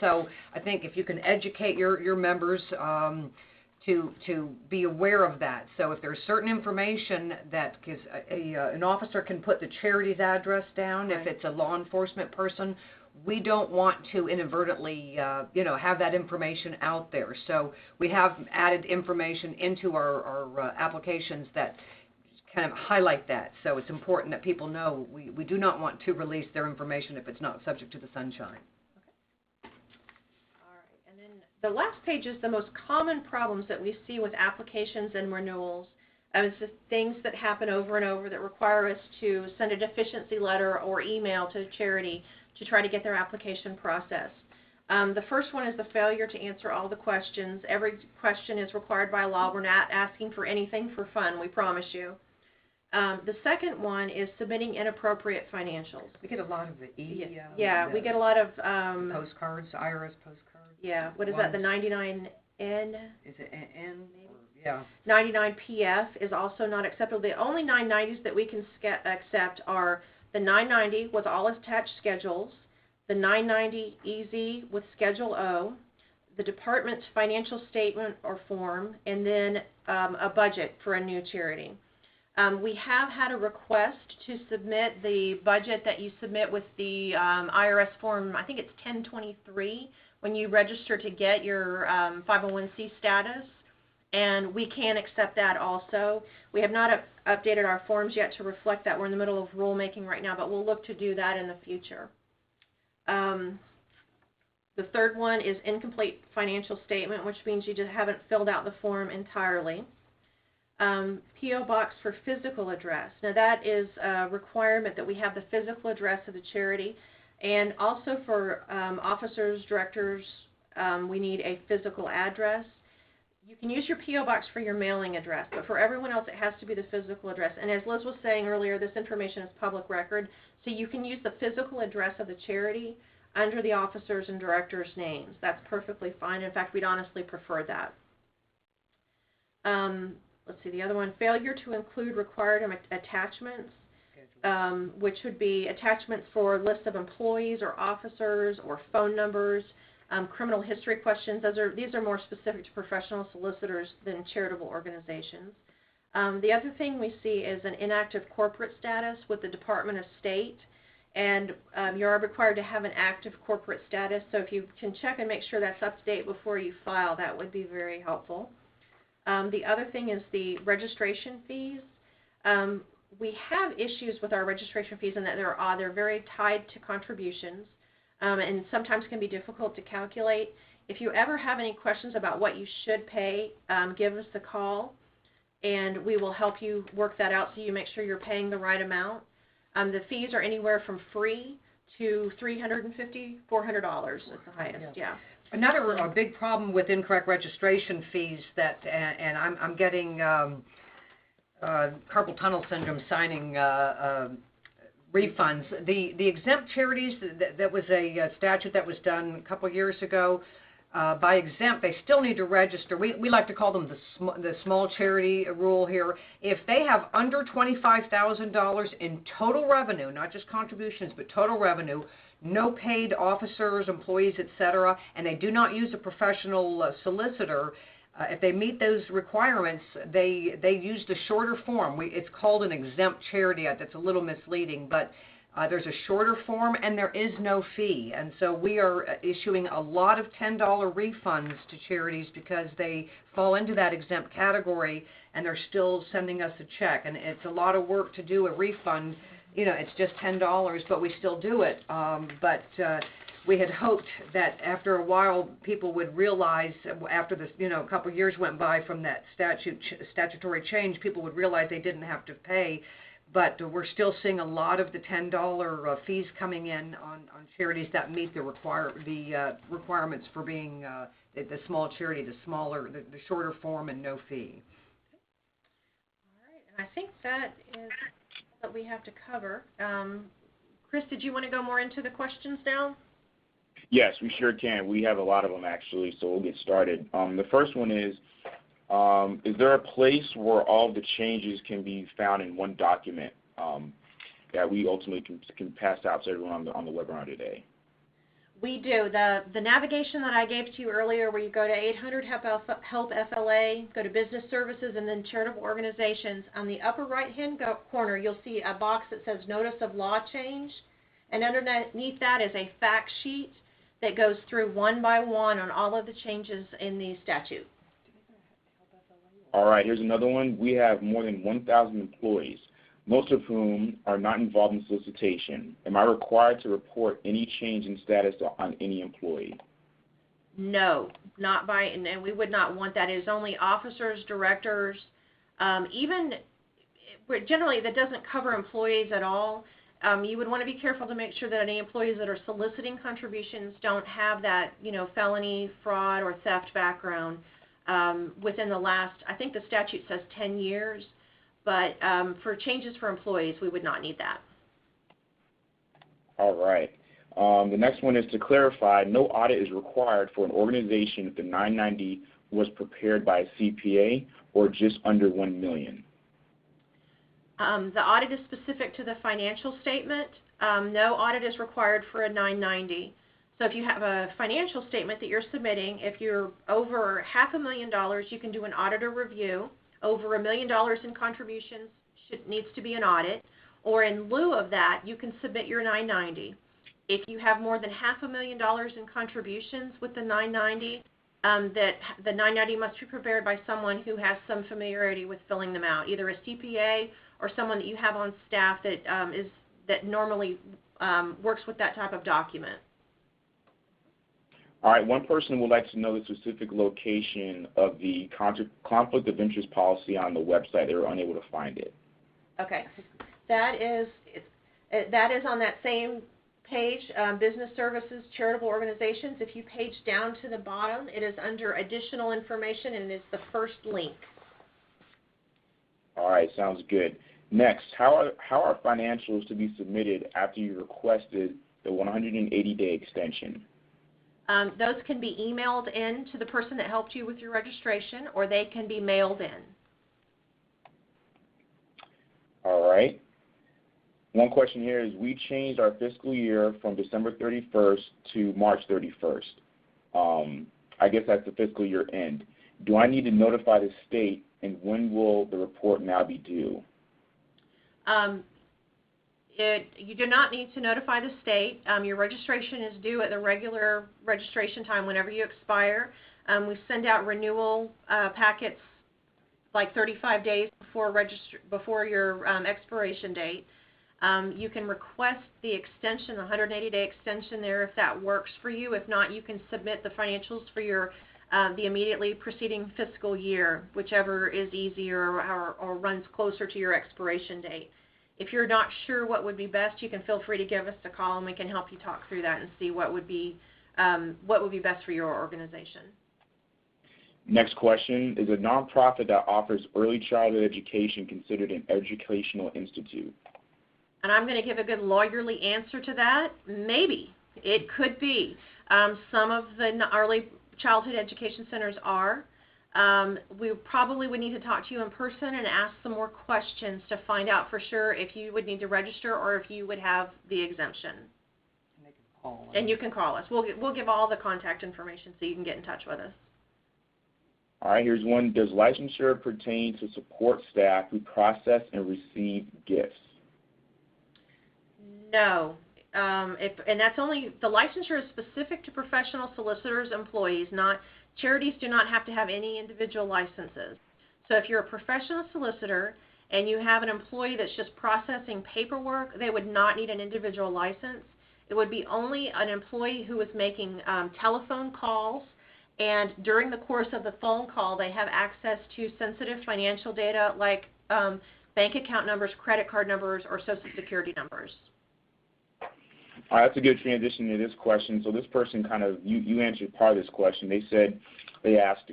So I think if you can educate your members to be aware of that. So if there's certain information that an officer can put the charity's address down, right. If it's a law enforcement person, we don't want to inadvertently, have that information out there. So we have added information into our applications that kind of highlight that. So it's important that people know we do not want to release their information if it's not subject to the sunshine. The last page is the most common problems that we see with applications and renewals. It's the things that happen over and over that require us to send a deficiency letter or email to the charity to try to get their application processed. The first one is the failure to answer all the questions. Every question is required by law. We're not asking for anything for fun, we promise you. The second one is submitting inappropriate financials. We get a lot of the we get a lot of postcards, IRS postcards. Yeah, what is that, the 99N? Is it N? Yeah. 99PF is also not acceptable. The only 990s that we can accept are the 990 with all attached schedules, the 990 EZ with Schedule O, the department's financial statement or form, and then a budget for a new charity. We have had a request to submit the budget that you submit with the IRS form, I think it's 1023, when you register to get your 501c status, and we can accept that also. We have not updated our forms yet to reflect that. We're in the middle of rulemaking right now, but we'll look to do that in the future. The third one is incomplete financial statement, which means you just haven't filled out the form entirely. P.O. Box for physical address. Now that is a requirement that we have the physical address of the charity, and also for officers, directors, we need a physical address. You can use your P.O. Box for your mailing address, but for everyone else it has to be the physical address. And as Liz was saying earlier, this information is public record, so you can use the physical address of the charity under the officers' and directors' names. That's perfectly fine. In fact, we'd honestly prefer that. Let's see, the other one, failure to include required attachments, which would be attachments for lists of employees or officers or phone numbers, criminal history questions. These are more specific to professional solicitors than charitable organizations. The other thing we see is an inactive corporate status with the Department of State, and you are required to have an active corporate status, so if you can check and make sure that's up to date before you file, that would be very helpful. The other thing is the registration fees. we have issues with our registration fees in that they're very tied to contributions, and sometimes can be difficult to calculate. If you ever have any questions about what you should pay, give us a call, and we will help you work that out so you make sure you're paying the right amount. The fees are anywhere from free to $350, $400 is the highest. Yeah. Another big problem with incorrect registration fees that, and I'm getting carpal tunnel syndrome signing refunds. The exempt charities, that was a statute that was done a couple years ago. By exempt, they still need to register. We like to call them the small charity rule here. If they have under $25,000 in total revenue, not just contributions, but total revenue, no paid officers, employees, etc., and they do not use a professional solicitor, if they meet those requirements, they use the shorter form. It's called an exempt charity. That's a little misleading, but there's a shorter form, and there is no fee. And so we are issuing a lot of $10 refunds to charities because they fall into that exempt category, and they're still sending us a check. And it's a lot of work to do a refund. You know, it's just $10, but we still do it. We had hoped that after a while people would realize, after this, a couple of years went by from that statutory change, people would realize they didn't have to pay. But we're still seeing a lot of the $10 fees coming in on charities that meet the requirements for being the small charity, the shorter form and no fee. All right, and I think that is all that we have to cover. Chris, did you want to go more into the questions now? Yes, we sure can. We have a lot of them, actually, so we'll get started. The first one is there a place where all the changes can be found in one document that we ultimately can pass out to everyone on the webinar today? We do. The navigation that I gave to you earlier, where you go to 800 HELP FLA, go to Business Services, and then Charitable Organizations, on the upper right-hand corner, you'll see a box that says Notice of Law Change, and underneath that is a fact sheet that goes through one by one on all of the changes in the statute. All right, here's another one. We have more than 1,000 employees, most of whom are not involved in solicitation. Am I required to report any change in status on any employee? No, not by, and we would not want that. It is only officers, directors, generally that doesn't cover employees at all. You would want to be careful to make sure that any employees that are soliciting contributions don't have that, felony, fraud, or theft background within the last, I think the statute says 10 years, but for changes for employees, we would not need that. All right. The next one is to clarify, no audit is required for an organization if the 990 was prepared by a CPA or just under $1 million. The audit is specific to the financial statement. No audit is required for a 990. So if you have a financial statement that you're submitting, if you're over $500,000, you can do an auditor review. Over $1 million in contributions needs to be an audit. Or in lieu of that, you can submit your 990. If you have more than $500,000 in contributions with the 990, that the 990 must be prepared by someone who has some familiarity with filling them out, either a CPA or someone that you have on staff that normally works with that type of document. All right, one person would like to know the specific location of the conflict of interest policy on the website. They were unable to find it. Okay, that is on that same page, Business Services, Charitable Organizations. If you page down to the bottom, it is under Additional Information, and it's the first link. All right, sounds good. Next, how are financials to be submitted after you requested the 180-day extension? Those can be emailed in to the person that helped you with your registration, or they can be mailed in. All right. One question here is, we changed our fiscal year from December 31st to March 31st. I guess that's the fiscal year end. Do I need to notify the state, and when will the report now be due? You do not need to notify the state. Your registration is due at the regular registration time whenever you expire. We send out renewal packets like 35 days before your expiration date. You can request the extension, the 180-day extension there if that works for you. If not, you can submit the financials for your the immediately preceding fiscal year, whichever is easier or runs closer to your expiration date. If you're not sure what would be best, you can feel free to give us a call and we can help you talk through that and see what would be best for your organization. Next question, is a nonprofit that offers early childhood education considered an educational institute? And I'm going to give a good lawyerly answer to that. Maybe. It could be. Some of the early childhood education centers are. We probably would need to talk to you in person and ask some more questions to find out for sure if you would need to register or if you would have the exemption. And they can call. And you can call us. We'll give all the contact information so you can get in touch with us. All right, here's one. Does licensure pertain to support staff who process and receive gifts? No. And that's only, the licensure is specific to professional solicitors' employees, not, charities do not have to have any individual licenses. So if you're a professional solicitor and you have an employee that's just processing paperwork, they would not need an individual license. It would be only an employee who is making telephone calls, and during the course of the phone call, they have access to sensitive financial data like bank account numbers, credit card numbers, or Social Security numbers. All right, that's a good transition to this question. So this person kind of, you answered part of this question. They asked,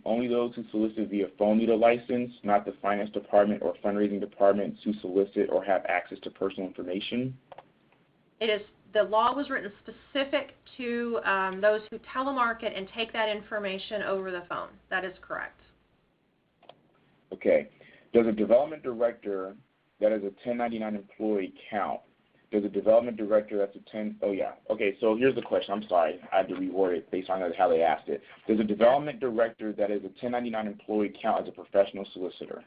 only those who solicit via phone need a license, not the finance department or fundraising departments who solicit or have access to personal information? It is, the law was written specific to those who telemarket and take that information over the phone. That is correct. Okay. Does a development director that is a 1099 employee count? Does a development director that's okay, so here's the question. I'm sorry. I had to reword it based on how they asked it. Does a development director that is a 1099 employee count as a professional solicitor?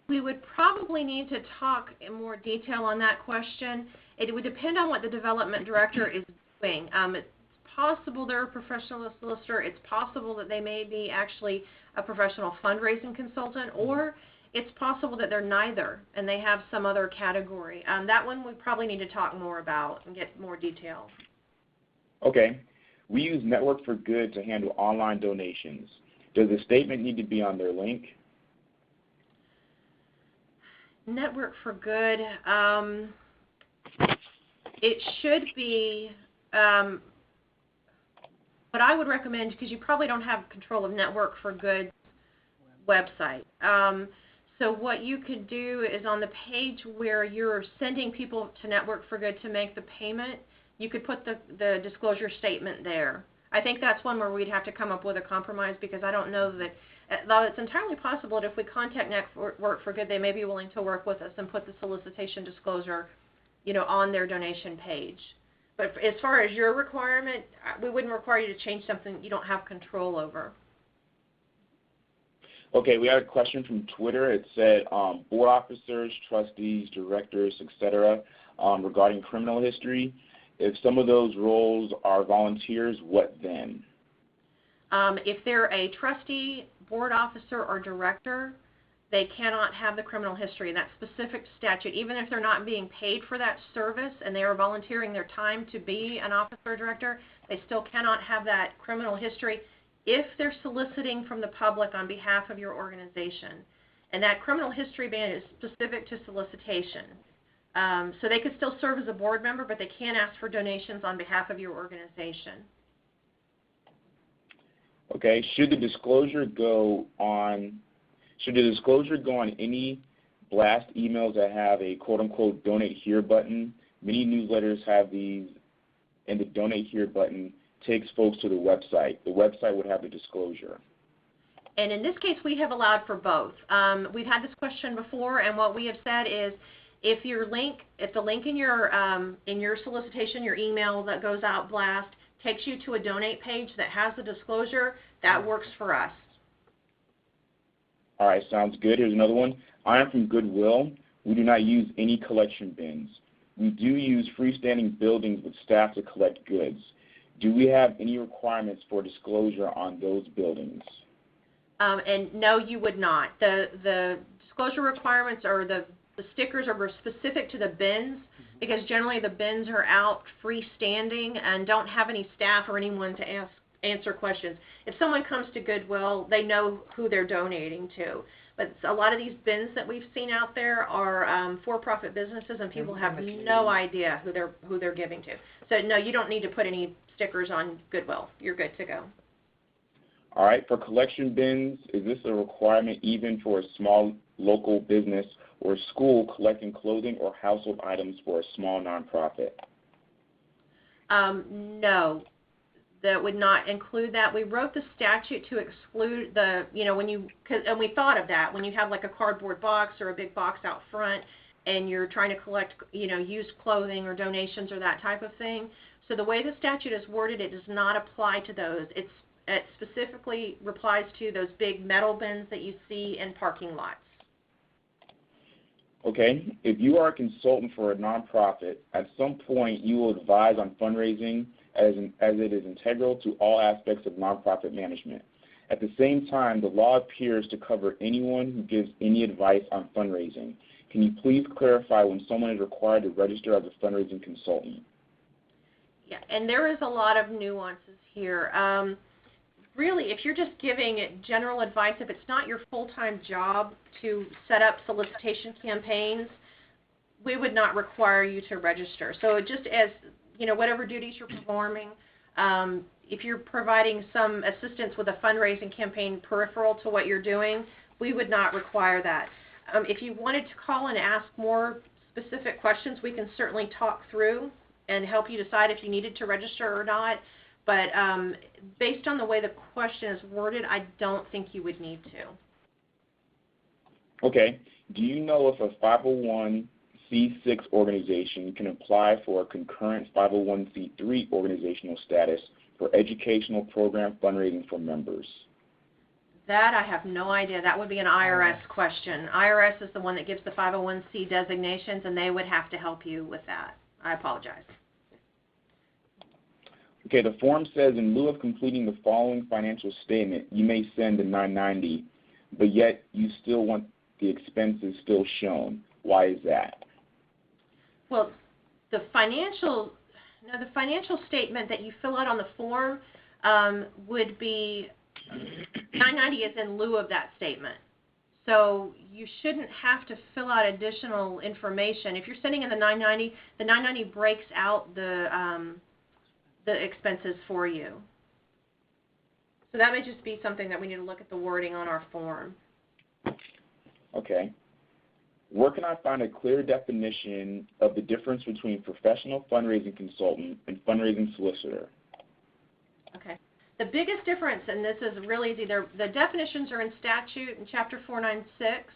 We would probably need to talk in more detail on that question. It would depend on what the development director is doing. It's possible they're a professional solicitor. It's possible that they may be actually a professional fundraising consultant, or it's possible that they're neither and they have some other category. That one we probably need to talk more about and get more detail. Okay. We use Network for Good to handle online donations. Does the statement need to be on their link? Network for Good, it should be, what I would recommend, because you probably don't have control of Network for Good website. So what you could do is on the page where you're sending people to Network for Good to make the payment, you could put the disclosure statement there. I think that's one where we'd have to come up with a compromise, because I don't know that, though it's entirely possible that if we contact Network for Good, they may be willing to work with us and put the solicitation disclosure, on their donation page. But as far as your requirement, we wouldn't require you to change something you don't have control over. Okay, we had a question from Twitter. It said board officers, trustees, directors, etc., regarding criminal history. If some of those roles are volunteers, what then? If they're a trustee, board officer, or director, they cannot have the criminal history. That specific statute, even if they're not being paid for that service and they are volunteering their time to be an officer or director, they still cannot have that criminal history if they're soliciting from the public on behalf of your organization. And that criminal history ban is specific to solicitation. So they could still serve as a board member, but they can't ask for donations on behalf of your organization. Okay, should the disclosure go on any blast emails that have a quote-unquote donate here button? Many newsletters have these, and the donate here button takes folks to the website. The website would have the disclosure. And in this case, we have allowed for both. We've had this question before, and what we have said is, if the link in your solicitation, your email that goes out blast, takes you to a donate page that has the disclosure, that works for us. All right, sounds good. Here's another one. I am from Goodwill. We do not use any collection bins. We do use freestanding buildings with staff to collect goods. Do we have any requirements for disclosure on those buildings? And no, you would not. The disclosure requirements or the stickers are specific to the bins, because generally the bins are out freestanding and don't have any staff or anyone to answer questions. If someone comes to Goodwill, they know who they're donating to. But a lot of these bins that we've seen out there are for-profit businesses, and people have no idea who they're giving to. So no, you don't need to put any stickers on Goodwill. You're good to go. All right, for collection bins, is this a requirement even for a small local business or school collecting clothing or household items for a small nonprofit? No, that would not include that. We wrote the statute to exclude the, and we thought of that, when you have like a cardboard box or a big box out front and you're trying to collect, used clothing or donations or that type of thing. So the way the statute is worded, it does not apply to those. It specifically applies to those big metal bins that you see in parking lots. Okay, if you are a consultant for a nonprofit, at some point you will advise on fundraising as it is integral to all aspects of nonprofit management. At the same time, the law appears to cover anyone who gives any advice on fundraising. Can you please clarify when someone is required to register as a fundraising consultant? Yeah, and there is a lot of nuances here. Really, if you're just giving general advice, if it's not your full-time job to set up solicitation campaigns, we would not require you to register. So just as, whatever duties you're performing, if you're providing some assistance with a fundraising campaign peripheral to what you're doing, we would not require that. If you wanted to call and ask more specific questions, we can certainly talk through and help you decide if you needed to register or not. But based on the way the question is worded, I don't think you would need to. Okay. Do you know if a 501c6 organization can apply for a concurrent 501c3 organizational status for educational program fundraising for members? That I have no idea. That would be an IRS question. IRS is the one that gives the 501c designations, and they would have to help you with that. I apologize. Okay, the form says in lieu of completing the following financial statement, you may send a 990, but yet you still want the expenses still shown. Why is that? Well, the financial statement that you fill out on the form would be 990 is in lieu of that statement. So you shouldn't have to fill out additional information. If you're sending in the 990 breaks out the expenses for you. So that may just be something that we need to look at the wording on our form. Okay. Where can I find a clear definition of the difference between professional fundraising consultant and fundraising solicitor? Okay. The biggest difference, and this is really easy, the definitions are in statute in Chapter 496,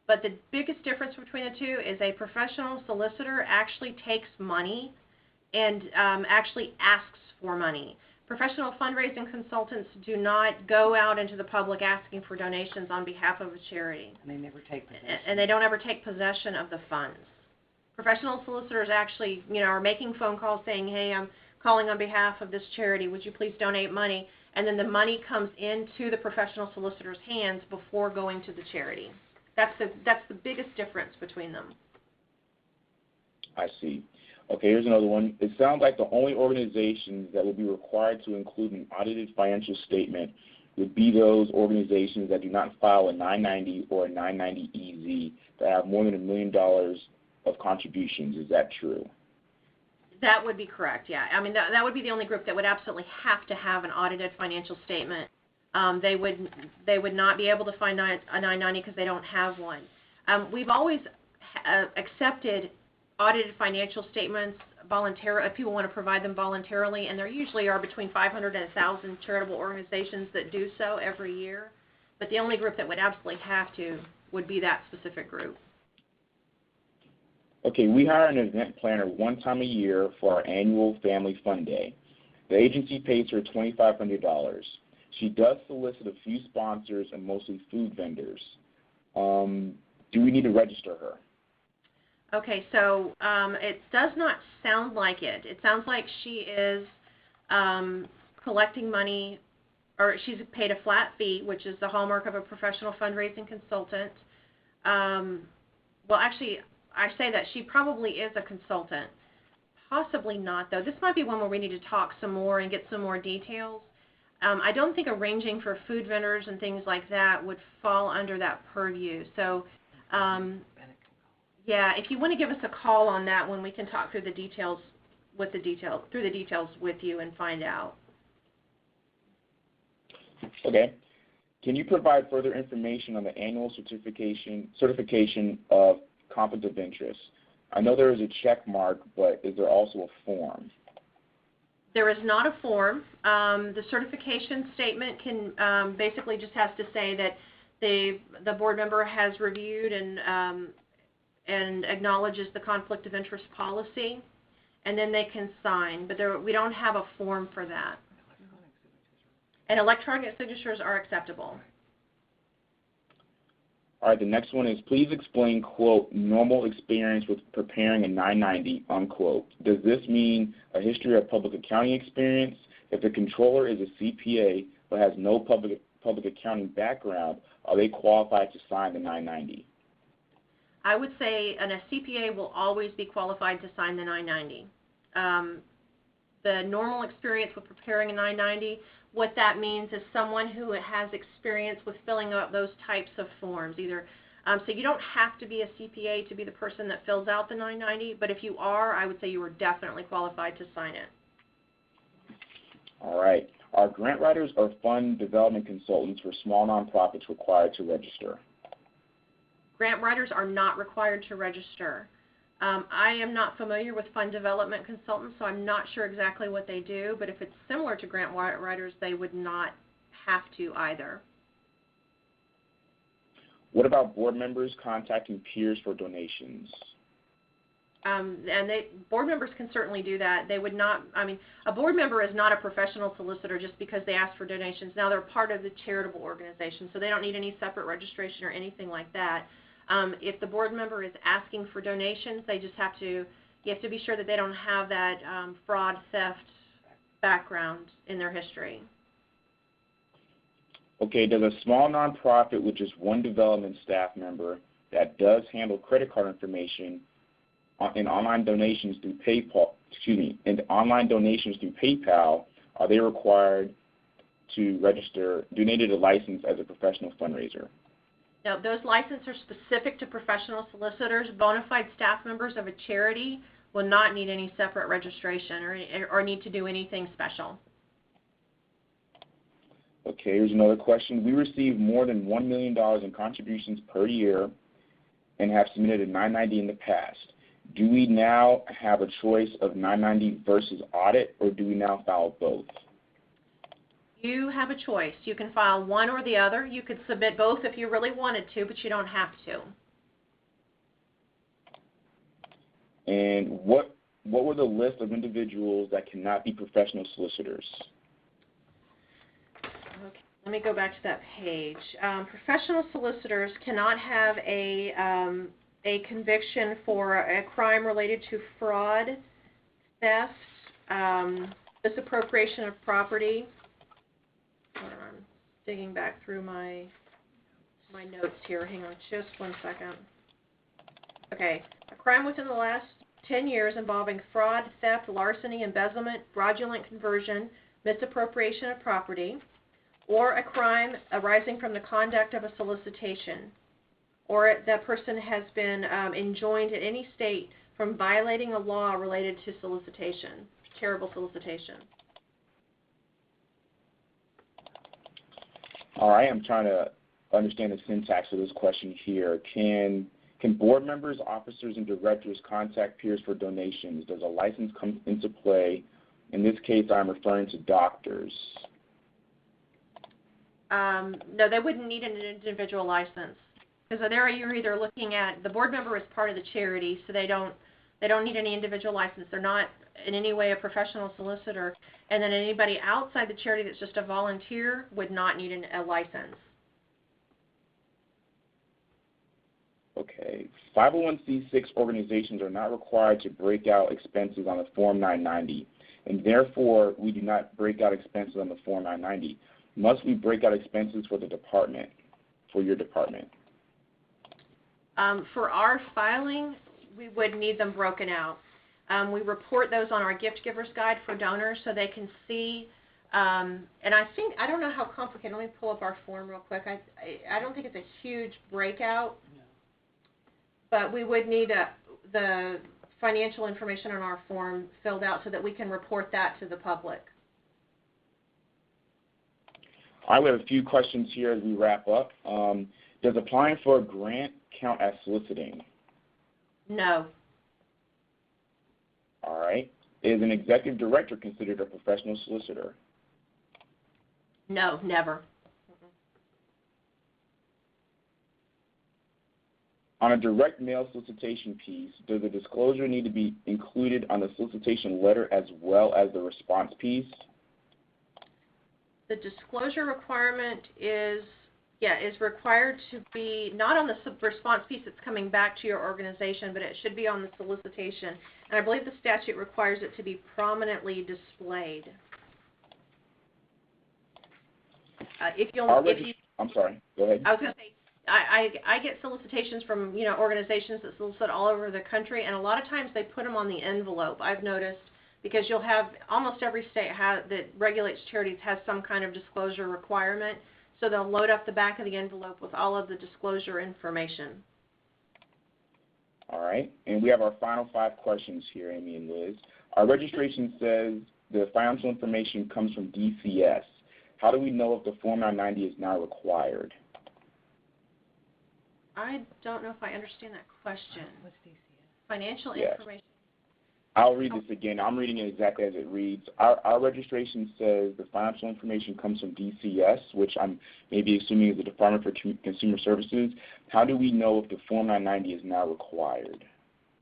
but the biggest difference between the two is a professional solicitor actually takes money and actually asks for money. Professional fundraising consultants do not go out into the public asking for donations on behalf of a charity. And they never take possession. And they don't ever take possession of the funds. Professional solicitors actually, are making phone calls saying, hey, I'm calling on behalf of this charity. Would you please donate money? And then the money comes into the professional solicitor's hands before going to the charity. That's the biggest difference between them. I see. Okay, here's another one. It sounds like the only organizations that would be required to include an audited financial statement would be those organizations that do not file a 990 or a 990EZ that have more than $1 million of contributions. Is that true? That would be correct, yeah. I mean, that would be the only group that would absolutely have to have an audited financial statement. They would not be able to find a 990 because they don't have one. We've always accepted audited financial statements voluntarily, if people want to provide them voluntarily, and there usually are between 500 and 1,000 charitable organizations that do so every year. But the only group that would absolutely have to would be that specific group. Okay, we hire an event planner one time a year for our annual Family Fun Day. The agency pays her $2,500. She does solicit a few sponsors and mostly food vendors. Do we need to register her? Okay, so it does not sound like it. It sounds like she is collecting money or she's paid a flat fee, which is the hallmark of a professional fundraising consultant. Well, actually, I say that she probably is a consultant. Possibly not, though. This might be one where we need to talk some more and get some more details. I don't think arranging for food vendors and things like that would fall under that purview. So, yeah, if you want to give us a call on that one, we can talk through the details with you and find out. Okay. Can you provide further information on the annual certification of conflict of interest? I know there is a check mark, but is there also a form? There is not a form. The certification statement can basically just has to say that the board member has reviewed and acknowledges the conflict of interest policy, and then they can sign. But we don't have a form for that. And electronic signatures are acceptable. All right, the next one is, please explain, quote, normal experience with preparing a 990, unquote. Does this mean a history of public accounting experience? If the controller is a CPA but has no public accounting background, are they qualified to sign the 990? I would say a CPA will always be qualified to sign the 990. The normal experience with preparing a 990, what that means is someone who has experience with filling out those types of forms. Either, so you don't have to be a CPA to be the person that fills out the 990, but if you are, I would say you are definitely qualified to sign it. All right. Are grant writers or fund development consultants for small nonprofits required to register? Grant writers are not required to register. I am not familiar with fund development consultants, so I'm not sure exactly what they do, but if it's similar to grant writers, they would not have to either. What about board members contacting peers for donations? Board members can certainly do that. They would not, a board member is not a professional solicitor just because they ask for donations. Now they're part of the charitable organization, so they don't need any separate registration or anything like that. If the board member is asking for donations, you have to be sure that they don't have that fraud, theft background in their history. Okay, does a small nonprofit with just one development staff member that does handle credit card information in online donations through PayPal, are they required to register, donated a license as a professional fundraiser? Now, those licenses are specific to professional solicitors. Bona fide staff members of a charity will not need any separate registration or need to do anything special. Okay, here's another question. We receive more than $1 million in contributions per year and have submitted a 990 in the past. Do we now have a choice of 990 versus audit, or do we now file both? You have a choice. You can file one or the other. You could submit both if you really wanted to, but you don't have to. And what were the list of individuals that cannot be professional solicitors? Okay, let me go back to that page. Professional solicitors cannot have a conviction for a crime related to fraud, theft, misappropriation of property. Hold on, I'm digging back through my notes here. Hang on just one second. Okay, a crime within the last 10 years involving fraud, theft, larceny, embezzlement, fraudulent conversion, misappropriation of property, or a crime arising from the conduct of a solicitation, or that person has been enjoined in any state from violating a law related to solicitation, charitable solicitation. All right, I'm trying to understand the syntax of this question here. Can board members, officers, and directors contact peers for donations? Does a license come into play? In this case, I'm referring to doctors. No, they wouldn't need an individual license, because there you're either looking at the board member is part of the charity, so they don't need any individual license. They're not in any way a professional solicitor, and then anybody outside the charity that's just a volunteer would not need a license. Okay. 501c6 organizations are not required to break out expenses on the Form 990, and therefore we do not break out expenses on the Form 990. Must we break out expenses for the department, for your department? For our filing, we would need them broken out. We report those on our gift giver's guide for donors so they can see. And I don't know how complicated. Let me pull up our form real quick. I don't think it's a huge breakout, but we would need the financial information on our form filled out so that we can report that to the public. All right, we have a few questions here as we wrap up. Does applying for a grant count as soliciting? No. All right. Is an executive director considered a professional solicitor? No, never. On a direct mail solicitation piece, does the disclosure need to be included on the solicitation letter as well as the response piece? The disclosure requirement is required to be not on the response piece that's coming back to your organization, but it should be on the solicitation. And I believe the statute requires it to be prominently displayed. I'm sorry, go ahead. I was going to say, I get solicitations from organizations that solicit all over the country, and a lot of times they put them on the envelope, I've noticed, because you'll have almost every state that regulates charities has some kind of disclosure requirement, so they'll load up the back of the envelope with all of the disclosure information. All right, and we have our final 5 questions here, Amy and Liz. Our registration says the financial information comes from DCS. How do we know if the Form 990 is now required? I don't know if I understand that question. What's DCS? Financial Yes. information. I'll read this again. I'm reading it exactly as it reads. Our registration says the financial information comes from DCS, which I'm maybe assuming is the Department for Consumer Services. How do we know if the Form 990 is now required?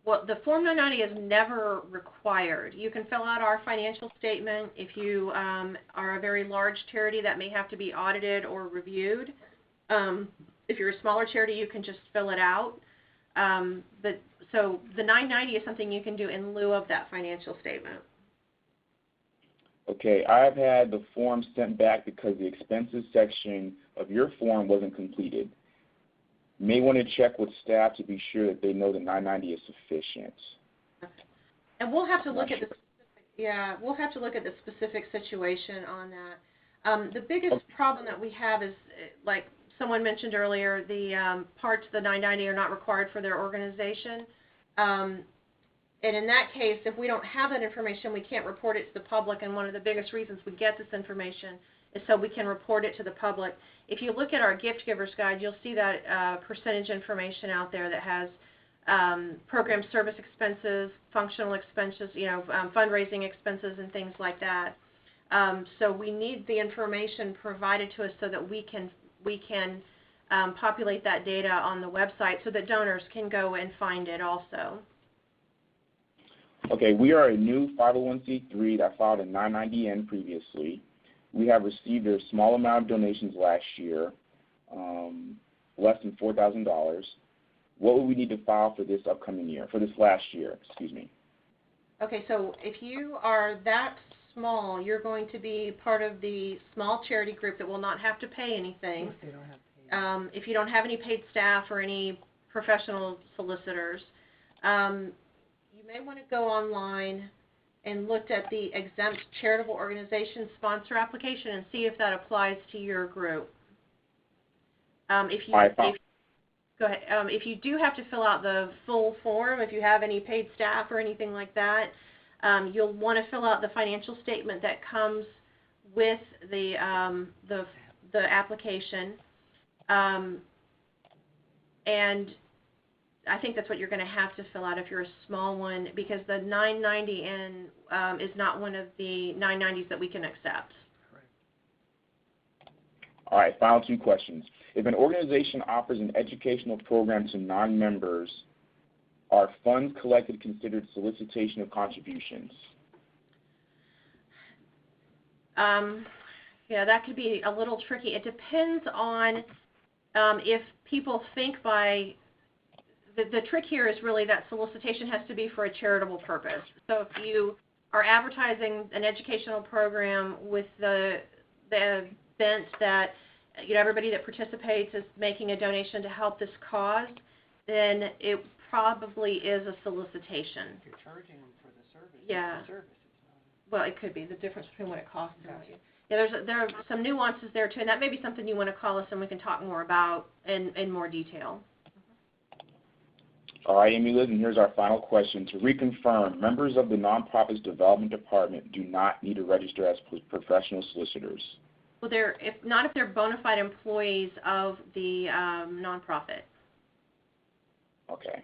Well, the Form 990 is never required. You can fill out our financial statement. If you are a very large charity, that may have to be audited or reviewed. If you're a smaller charity, you can just fill it out. So the 990 is something you can do in lieu of that financial statement. Okay, I've had the form sent back because the expenses section of your form wasn't completed. May want to check with staff to be sure that they know the 990 is sufficient. And we'll have to look at we'll have to look at the specific situation on that. The biggest problem that we have is, like someone mentioned earlier, the parts of the 990 are not required for their organization. And in that case, if we don't have that information, we can't report it to the public, and one of the biggest reasons we get this information is so we can report it to the public. If you look at our gift giver's guide, you'll see that percentage information out there that has program service expenses, functional expenses, fundraising expenses and things like that. So we need the information provided to us so that we can populate that data on the website so that donors can go and find it also. Okay, we are a new 501c3 that filed a 990N previously. We have received a small amount of donations last year, less than $4,000. What would we need to file for this upcoming year, for this last year, excuse me? Okay, so if you are that small, you're going to be part of the small charity group that will not have to pay anything. If they don't have paid. If you don't have any paid staff or any professional solicitors, you may want to go online and look at the exempt charitable organization sponsor application and see if that applies to your group. If you do have to fill out the full form, if you have any paid staff or anything like that, you'll want to fill out the financial statement that comes with the application, and I think that's what you're going to have to fill out if you're a small one, because the 990N is not one of the 990s that we can accept. All right, final 2 questions. If an organization offers an educational program to non-members, are funds collected considered solicitation of contributions? Yeah, that could be a little tricky. It depends on if people think by the trick here is really that solicitation has to be for a charitable purpose. So if you are advertising an educational program with the bent that everybody that participates is making a donation to help this cause, then it probably is a solicitation. If you're charging them for the service, yeah. it's a service. It's not Well, it could be the difference between what it costs and what Gotcha. there are some nuances there too, and that may be something you want to call us and we can talk more about in more detail. All right, Amy Liz, and here's our final question. To reconfirm, members of the Nonprofits Development Department do not need to register as professional solicitors. Well, if they're bona fide employees of the nonprofit. Okay.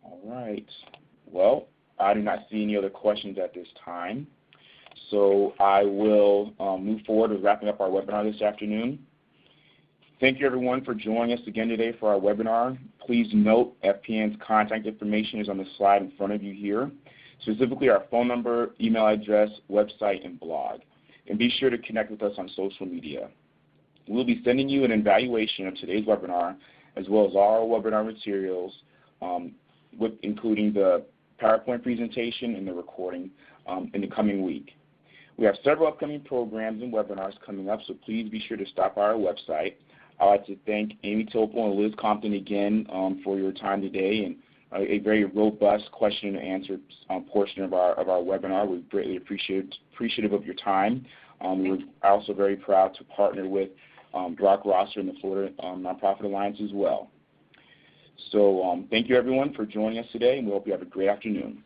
All right. Well, I do not see any other questions at this time, so I will move forward with wrapping up our webinar this afternoon. Thank you, everyone, for joining us again today for our webinar. Please note FPN's contact information is on the slide in front of you here, specifically our phone number, email address, website, and blog. And be sure to connect with us on social media. We'll be sending you an evaluation of today's webinar, as well as all our webinar materials, including the PowerPoint presentation and the recording in the coming week. We have several upcoming programs and webinars coming up, so please be sure to stop by our website. I'd like to thank Amy Topol and Liz Compton again for your time today and a very robust question and answer portion of our webinar. We're greatly appreciative of your time. We're also very proud to partner with Brock Rosser and the Florida Nonprofit Alliance as well. So thank you, everyone, for joining us today, and we hope you have a great afternoon.